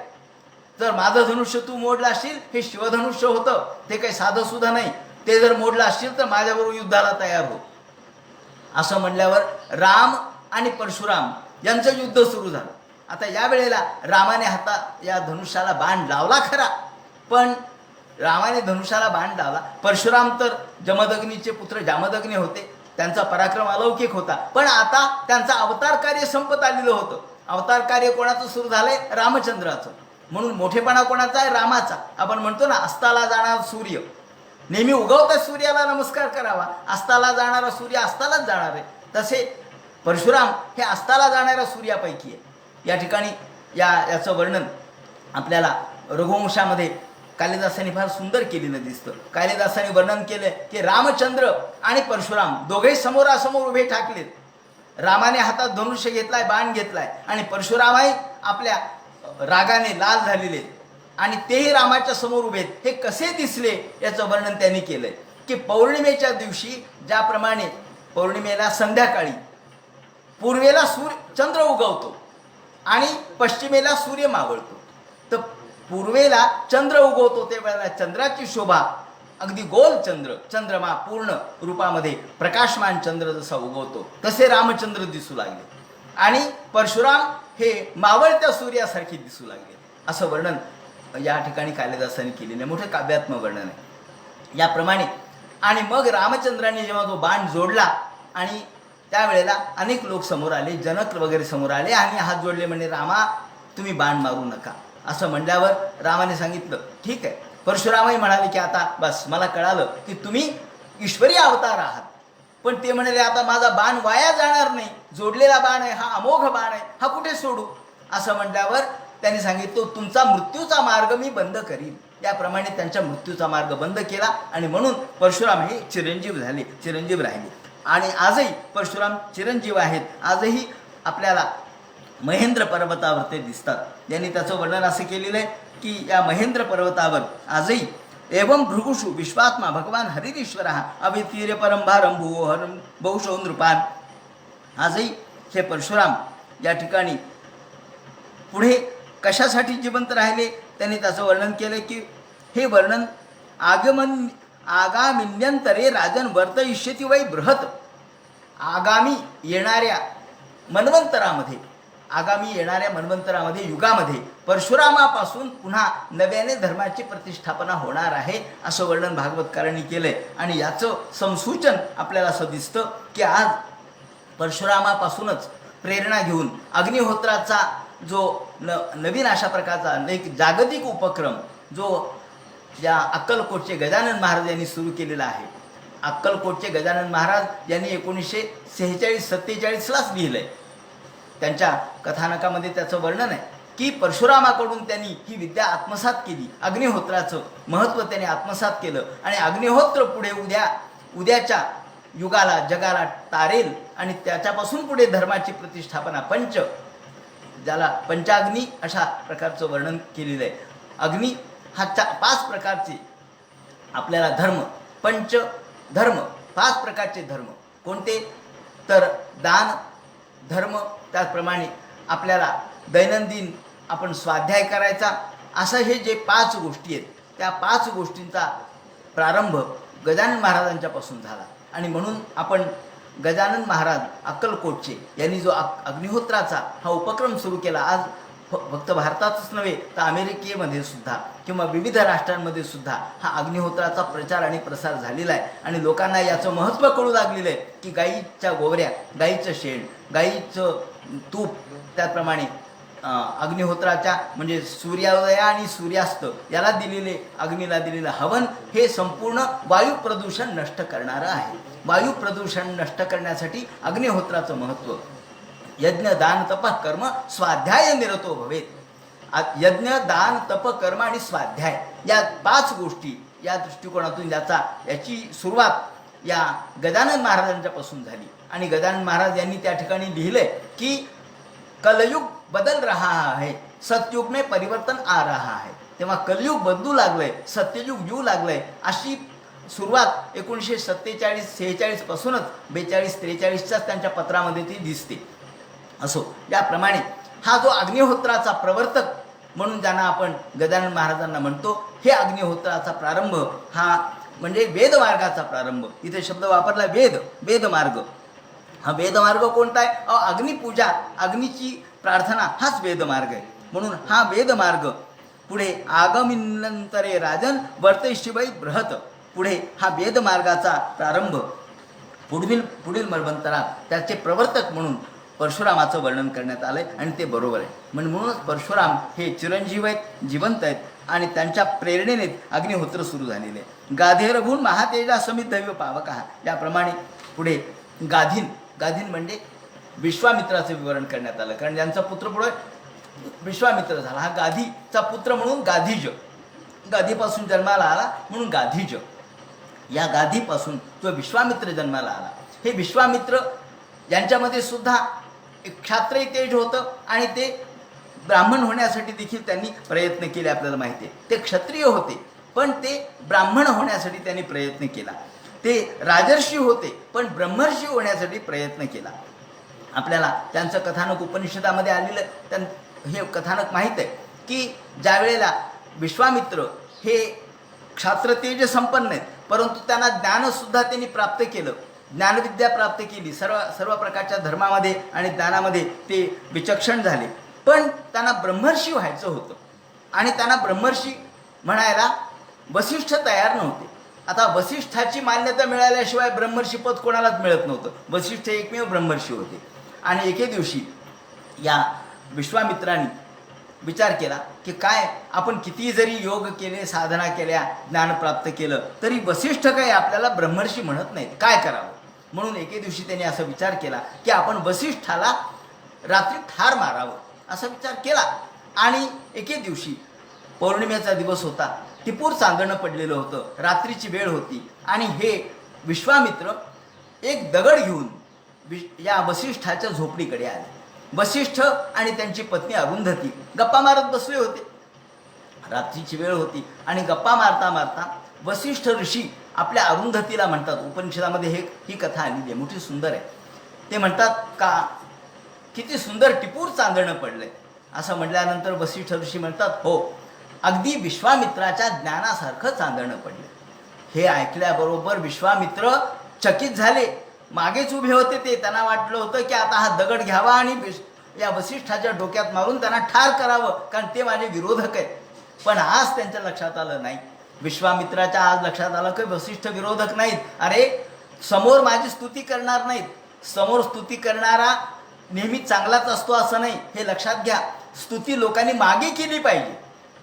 जर माझं धनुष्य तू मोडलं असशील, हे शिवधनुष्य होतं, ते काही साधं सुद्धा नाही, ते जर मोडलं असशील तर माझ्याबरोबर युद्धाला तयार हो. असं म्हणल्यावर राम आणि परशुराम यांचं युद्ध सुरू झालं. आता या वेळेला रामाने या धनुष्याला बाण लावला खरा, पण रामाने धनुष्याला बाण लावला. परशुराम तर जमदग्नीचे पुत्र जामदग्नी होते, त्यांचा पराक्रम अलौकिक होता, पण आता त्यांचा अवतार कार्य संपत आलेलं होतं. अवतार कार्य कोणाचं सुरू झालंय? रामचंद्राचं. म्हणून मोठेपणा कोणाचा आहे? रामाचा. आपण म्हणतो ना, अस्ताला जाणारा सूर्य नेहमी उगवत्या सूर्याला नमस्कार करावा. अस्ताला जाणारा सूर्य अस्तालाच जाणार आहे. तसे परशुराम हे अस्ताला जाणाऱ्या सूर्यापैकी आहे. या ठिकाणी याचं वर्णन आपल्याला रघुवंशामध्ये कालिदासाने फार सुंदर केलेलं दिसतं. कालिदासाने वर्णन केलं की रामचंद्र आणि परशुराम दोघेही समोरासमोर उभे ठाकलेत. रामाने हातात धनुष्य घेतलाय, बाण घेतलाय, आणि परशुरामही आपल्या रागाने लाल झालेले आणि तेही रामाच्या समोर उभे. हे कसे दिसले याचं वर्णन त्यांनी केलंय की पौर्णिमेच्या दिवशी ज्याप्रमाणे पौर्णिमेला संध्याकाळी पूर्वेला चंद्र उगवतो आणि पश्चिमेला सूर्य मावळतो, तर पूर्वेला चंद्र उगवतो त्यावेळेला चंद्राची शोभा अगदी गोल चंद्रमा पूर्ण रूपामध्ये प्रकाशमान चंद्र जसा उगवतो तसे रामचंद्र दिसू लागले आणि परशुराम हे मावळत्या सूर्यासारखे दिसू लागले. असं वर्णन या ठिकाणी कालिदासाने केलेलं मोठं काव्यात्मक वर्णन आहे. याप्रमाणे आणि मग रामचंद्राने जेव्हा तो बाण जोडला आणि त्यावेळेला अनेक लोक समोर आले, जनक वगैरे समोर आले आणि हात जोडले, म्हणजे रामा तुम्ही बाण मारू नका. असं म्हणल्यावर रामाने सांगितलं ठीक आहे. परशुरामही म्हणाले की आता बस मला कळालं की तुम्ही ईश्वरी अवतार आहात, पण ते म्हणाले आता माझा बाण वाया जाणार नाही, जोडलेला बाण आहे, हा अमोघ बाण आहे, हा कुठे सोडू. असं म्हटल्यावर त्यांनी सांगितलं तुमचा मृत्यूचा मार्ग मी बंद करीन. याप्रमाणे त्यांच्या मृत्यूचा मार्ग बंद केला आणि म्हणून परशुराम हे चिरंजीव झाले, चिरंजीव राहिले. आणि आजही परशुराम चिरंजीव आहेत. आजही आपल्याला महेंद्र पर्वतावर ते दिसतात. त्यांनी त्याचं वर्णन असं केलेलं आहे की या महेंद्र पर्वतावर आजही एवं भृगुषु विश्वात्मा भगवान हरिरीश्वर अवितीर्य परंभारं भूहरं बहुशो नृपान. आजही हे परशुराम या ठिकाणी पुढे कशासाठी जिवंत राहिले त्यांनी त्याचं वर्णन केलं की हे वर्णन आगामिन्यंतरे राजन वर्तयिष्यति वै बृहत. आगामी येणाऱ्या मन्वंतरामध्ये युगामध्ये परशुरामापासून पुन्हा नव्याने धर्माची प्रतिष्ठापना होणार आहे असं वर्णन भागवतकारांनी केलंय. आणि याचं संसूचन आपल्याला असं दिसतं की आज परशुरामापासूनच प्रेरणा घेऊन अग्निहोत्राचा जो नवीन अशा प्रकारचा एक जागतिक उपक्रम जो या अक्कलकोटचे गजानन महाराज यांनी सुरू केलेला आहे. अक्कलकोटचे गजानन महाराज यांनी 1946-47लाच लिहिलंय. त्यांच्या कथानकामध्ये त्याचं वर्णन आहे की परशुरामाकडून त्यांनी ही विद्या आत्मसात केली, अग्निहोत्राचं महत्त्व त्यांनी आत्मसात केलं आणि अग्निहोत्र पुढे उद्याच्या युगाला जगाला तारेल आणि त्याच्यापासून पुढे धर्माची प्रतिष्ठापना ज्याला पंचाग्नी अशा प्रकारचं वर्णन केलेलं आहे. अग्नी हा 5 प्रकारचे आपल्याला धर्म 5 प्रकारचे धर्म कोणते तर दान धर्म, त्याचप्रमाणे आपल्याला दैनंदिन आपण स्वाध्याय करायचा, असं हे जे 5 गोष्टी आहेत त्या 5 गोष्टींचा प्रारंभ गजानन महाराजांच्यापासून झाला. आणि म्हणून आपण गजानन महाराज अक्कलकोटचे यांनी जो अग्निहोत्राचा हा उपक्रम सुरू केला, आज फक्त भारतातच नव्हे तर अमेरिकेमध्ये सुद्धा किंवा विविध राष्ट्रांमध्ये सुद्धा हा अग्निहोत्राचा प्रचार आणि प्रसार झालेला आहे. आणि लोकांना याचं महत्त्व कळू लागलेलं आहे की गाईच्या गोवऱ्या, गाईचं शेण, गाईचं तूप, त्याचप्रमाणे अग्निहोत्राच्या म्हणजे सूर्योदय आणि सूर्यास्त याला अग्नीला दिलेलं हवन हे संपूर्ण वायू प्रदूषण नष्ट करणारं आहे. वायू प्रदूषण नष्ट करण्यासाठी अग्निहोत्राचं महत्त्व. यज्ञ दान तप कर्म स्वाध्याय निरतो भवेत. यज्ञ दान तप कर्म आणि स्वाध्याय या 5 गोष्टी या दृष्टिकोनातून याची सुरुवात या गजानन महाराजांच्यापासून झाली. आणि गजानन महाराज यांनी त्या ठिकाणी लिहिलंय की कलयुग बदल रहा है, सतयुग में परिवर्तन आ रहा है. तेव्हा कलयुग बदलू लागलंय, सत्ययुग येऊ लागलंय. अशी सुरुवात 1947-46 पासूनच 42-43च्याच त्यांच्या पत्रामध्ये ती दिसते. असो याप्रमाणे हा जो अग्निहोत्राचा प्रवर्तक म्हणून ज्यांना आपण गजानन महाराजांना म्हणतो, हे अग्निहोत्राचा प्रारंभ हा म्हणजे वेदमार्गाचा प्रारंभ. इथे शब्द वापरला वेदमार्ग. हा वेदमार्ग कोणता आहे? अग्निपूजा, अग्नीची प्रार्थना हाच वेदमार्ग आहे. म्हणून हा वेदमार्ग पुढे आगमिनंतरे राजन वर्तयिष्यति बृहत. पुढे हा वेदमार्गाचा प्रारंभ पुढील मन्वंतरात त्याचे प्रवर्तक म्हणून परशुरामाचं वर्णन करण्यात आलंय आणि ते बरोबर आहे. म्हणूनच परशुराम हे चिरंजीव आहेत, जिवंत आहेत आणि त्यांच्या प्रेरणेने अग्निहोत्र सुरू झालेले आहे. गाधेरभून महातेजा समित दैव पावकः. याप्रमाणे पुढे गाधीन म्हणजे विश्वामित्राचं विवरण करण्यात आलं, कारण ज्यांचा पुत्र पुढे विश्वामित्र झाला. हा गाधीचा पुत्र म्हणून गाधीज, गाधीपासून जन्माला आला म्हणून गाधीज. या गाधीपासून जो विश्वामित्र जन्माला आला, हे विश्वामित्र यांच्यामध्ये सुद्धा एक क्षात्रिय तेज होतं आणि ते ब्राह्मण होण्यासाठी देखील त्यांनी प्रयत्न केले. आपल्याला माहिती आहे ते क्षत्रिय होते पण ते ब्राह्मण होण्यासाठी त्यांनी प्रयत्न केला. ते राजर्षी होते पण ब्रह्मर्षी होण्यासाठी प्रयत्न केला. आपल्याला त्यांचं कथानक उपनिषदामध्ये आलेलं हे कथानक माहीत आहे की ज्या वेळेला विश्वामित्र हे क्षात्रतेज संपन्न आहेत परंतु त्यांना ज्ञानसुद्धा त्यांनी प्राप्त केलं, ज्ञानविद्या प्राप्त केली, सर्व प्रकारच्या धर्मामध्ये आणि ज्ञानामध्ये ते विचक्षण झाले. पण त्यांना ब्रह्मर्षी व्हायचं होतं आणि त्यांना ब्रह्मर्षी म्हणायला वसिष्ठ तयार नव्हते. आता वसिष्ठाची मान्यता मिळाल्याशिवाय ब्रह्मर्षी पद कोणालाच मिळत नव्हतं. वसिष्ठ एकमेव ब्रह्मर्षी होते. आणि एके दिवशी या विश्वामित्रांनी विचार केला की काय आपण किती जरी योग केले, साधना केल्या, ज्ञान प्राप्त केलं तरी वसिष्ठ काही आपल्याला ब्रह्मर्षी म्हणत नाहीत, काय करावं. म्हणून एके दिवशी त्यांनी असा विचार केला की आपण वसिष्ठाला रात्री ठार मारावं असा विचार केला. आणि एके दिवशी पौर्णिमेचा दिवस होता, टिपूर चांदणं पडलेलं होतं, रात्रीची वेळ होती आणि हे विश्वामित्र एक दगड घेऊन या वसिष्ठाच्या झोपडीकडे आले. वसिष्ठ आणि त्यांची पत्नी अरुंधती गप्पा मारत बसले होते. रात्रीची वेळ होती आणि गप्पा मारता मारता वसिष्ठ ऋषी आपल्या अरुंधतीला म्हणतात, उपनिषदामध्ये ही कथा आलेली आहे, मोठी सुंदर आहे. ते म्हणतात का किती सुंदर टिपूर चांदणं पडलंय. असं म्हटल्यानंतर वसिष्ठ ऋषी म्हणतात, हो अगदी विश्वामित्राच्या ज्ञानासारखं चांदणं पडलं. हे ऐकल्याबरोबर विश्वामित्र चकित झाले. मागेच उभे होते ते, त्यांना वाटलं होतं की आता हा दगड घ्यावा आणि या वसिष्ठाच्या डोक्यात मारून त्यांना ठार करावं, कारण ते माझे विरोधक आहेत. पण आज त्यांच्या लक्षात आलं नाही, विश्वामित्राच्या आज लक्षात आलं की वसिष्ठ विरोधक नाहीत. अरे समोर माझी स्तुती करणार नाहीत, समोर स्तुती करणारा नेहमी चांगलाच असतो असं नाही, हे लक्षात घ्या. स्तुती लोकांनी मागे केली पाहिजे.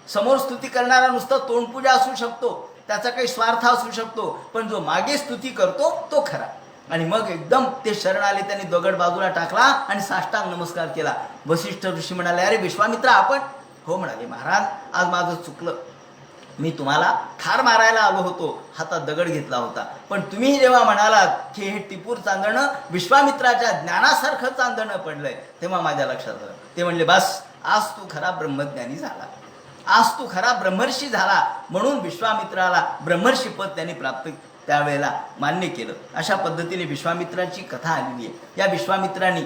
समोर स्तुती करणारा नुसता तोंडपूजा असू शकतो, त्याचा काही स्वार्थ असू शकतो, पण जो मागे स्तुती करतो तो खरा. आणि मग एकदम ते शरण आले, त्यांनी दगड बाजूला टाकला आणि साष्टांग नमस्कार केला. वसिष्ठ ऋषी म्हणाले, अरे विश्वामित्र आपण? हो म्हणाले, महाराज आज माझं चुकलं, मी तुम्हाला ठार मारायला आलो होतो, हातात दगड घेतला होता, पण तुम्ही जेव्हा म्हणालात की हे टिपूर चांदणं विश्वामित्राच्या ज्ञानासारखं चांदणं पडलंय तेव्हा माझ्या लक्षात आलं. ते म्हणले, बस आज तू खरा ब्रह्मज्ञानी झाला, आज तू खरा ब्रह्मर्षी झाला. म्हणून विश्वामित्राला ब्रह्मर्षी पद त्यांनी प्राप्त त्यावेळेला मान्य केलं. अशा पद्धतीने विश्वामित्राची कथा आलेली आहे. या विश्वामित्रांनी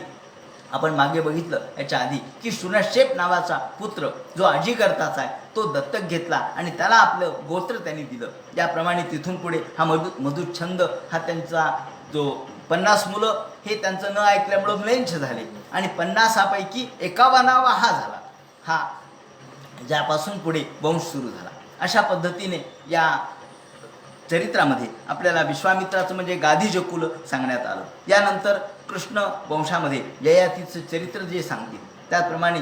आपण मागे बघितलं याच्या आधी की शूनशेप नावाचा पुत्र जो अजिकर्ताचा आहे तो दत्तक घेतला आणि त्याला आपलं गोत्र त्यांनी दिलं. याप्रमाणे तिथून पुढे हा मधुच्छंद हा त्यांचा जो 50 मुलं हे त्यांचं न ऐकल्यामुळं म्लेंछ झाले आणि 50पैकी 51वा हा झाला, हा ज्यापासून पुढे वंश सुरू झाला. अशा पद्धतीने या चरित्रामध्ये आपल्याला विश्वामित्राचं म्हणजे गाधीज कुल सांगण्यात आलं. यानंतर कृष्ण वंशामध्ये ययातीचं चरित्र जे सांगतील त्याप्रमाणे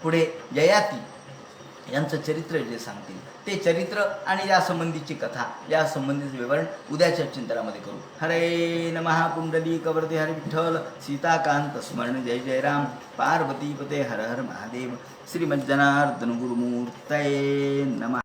पुढे ययाती यांचं चरित्र जे सांगतील ते चरित्र आणि या संबंधीची कथा, या संबंधीचं विवरण उद्याच्या चिंतनामध्ये करू. हरे नमः. पुंडलीकवरते हरे विठ्ठल, सीताकांत स्मरण, जय जय राम. पार्वतीपते हर हर महादेव. श्रीमज्जनार्दन गुरुमूर्तये नमः.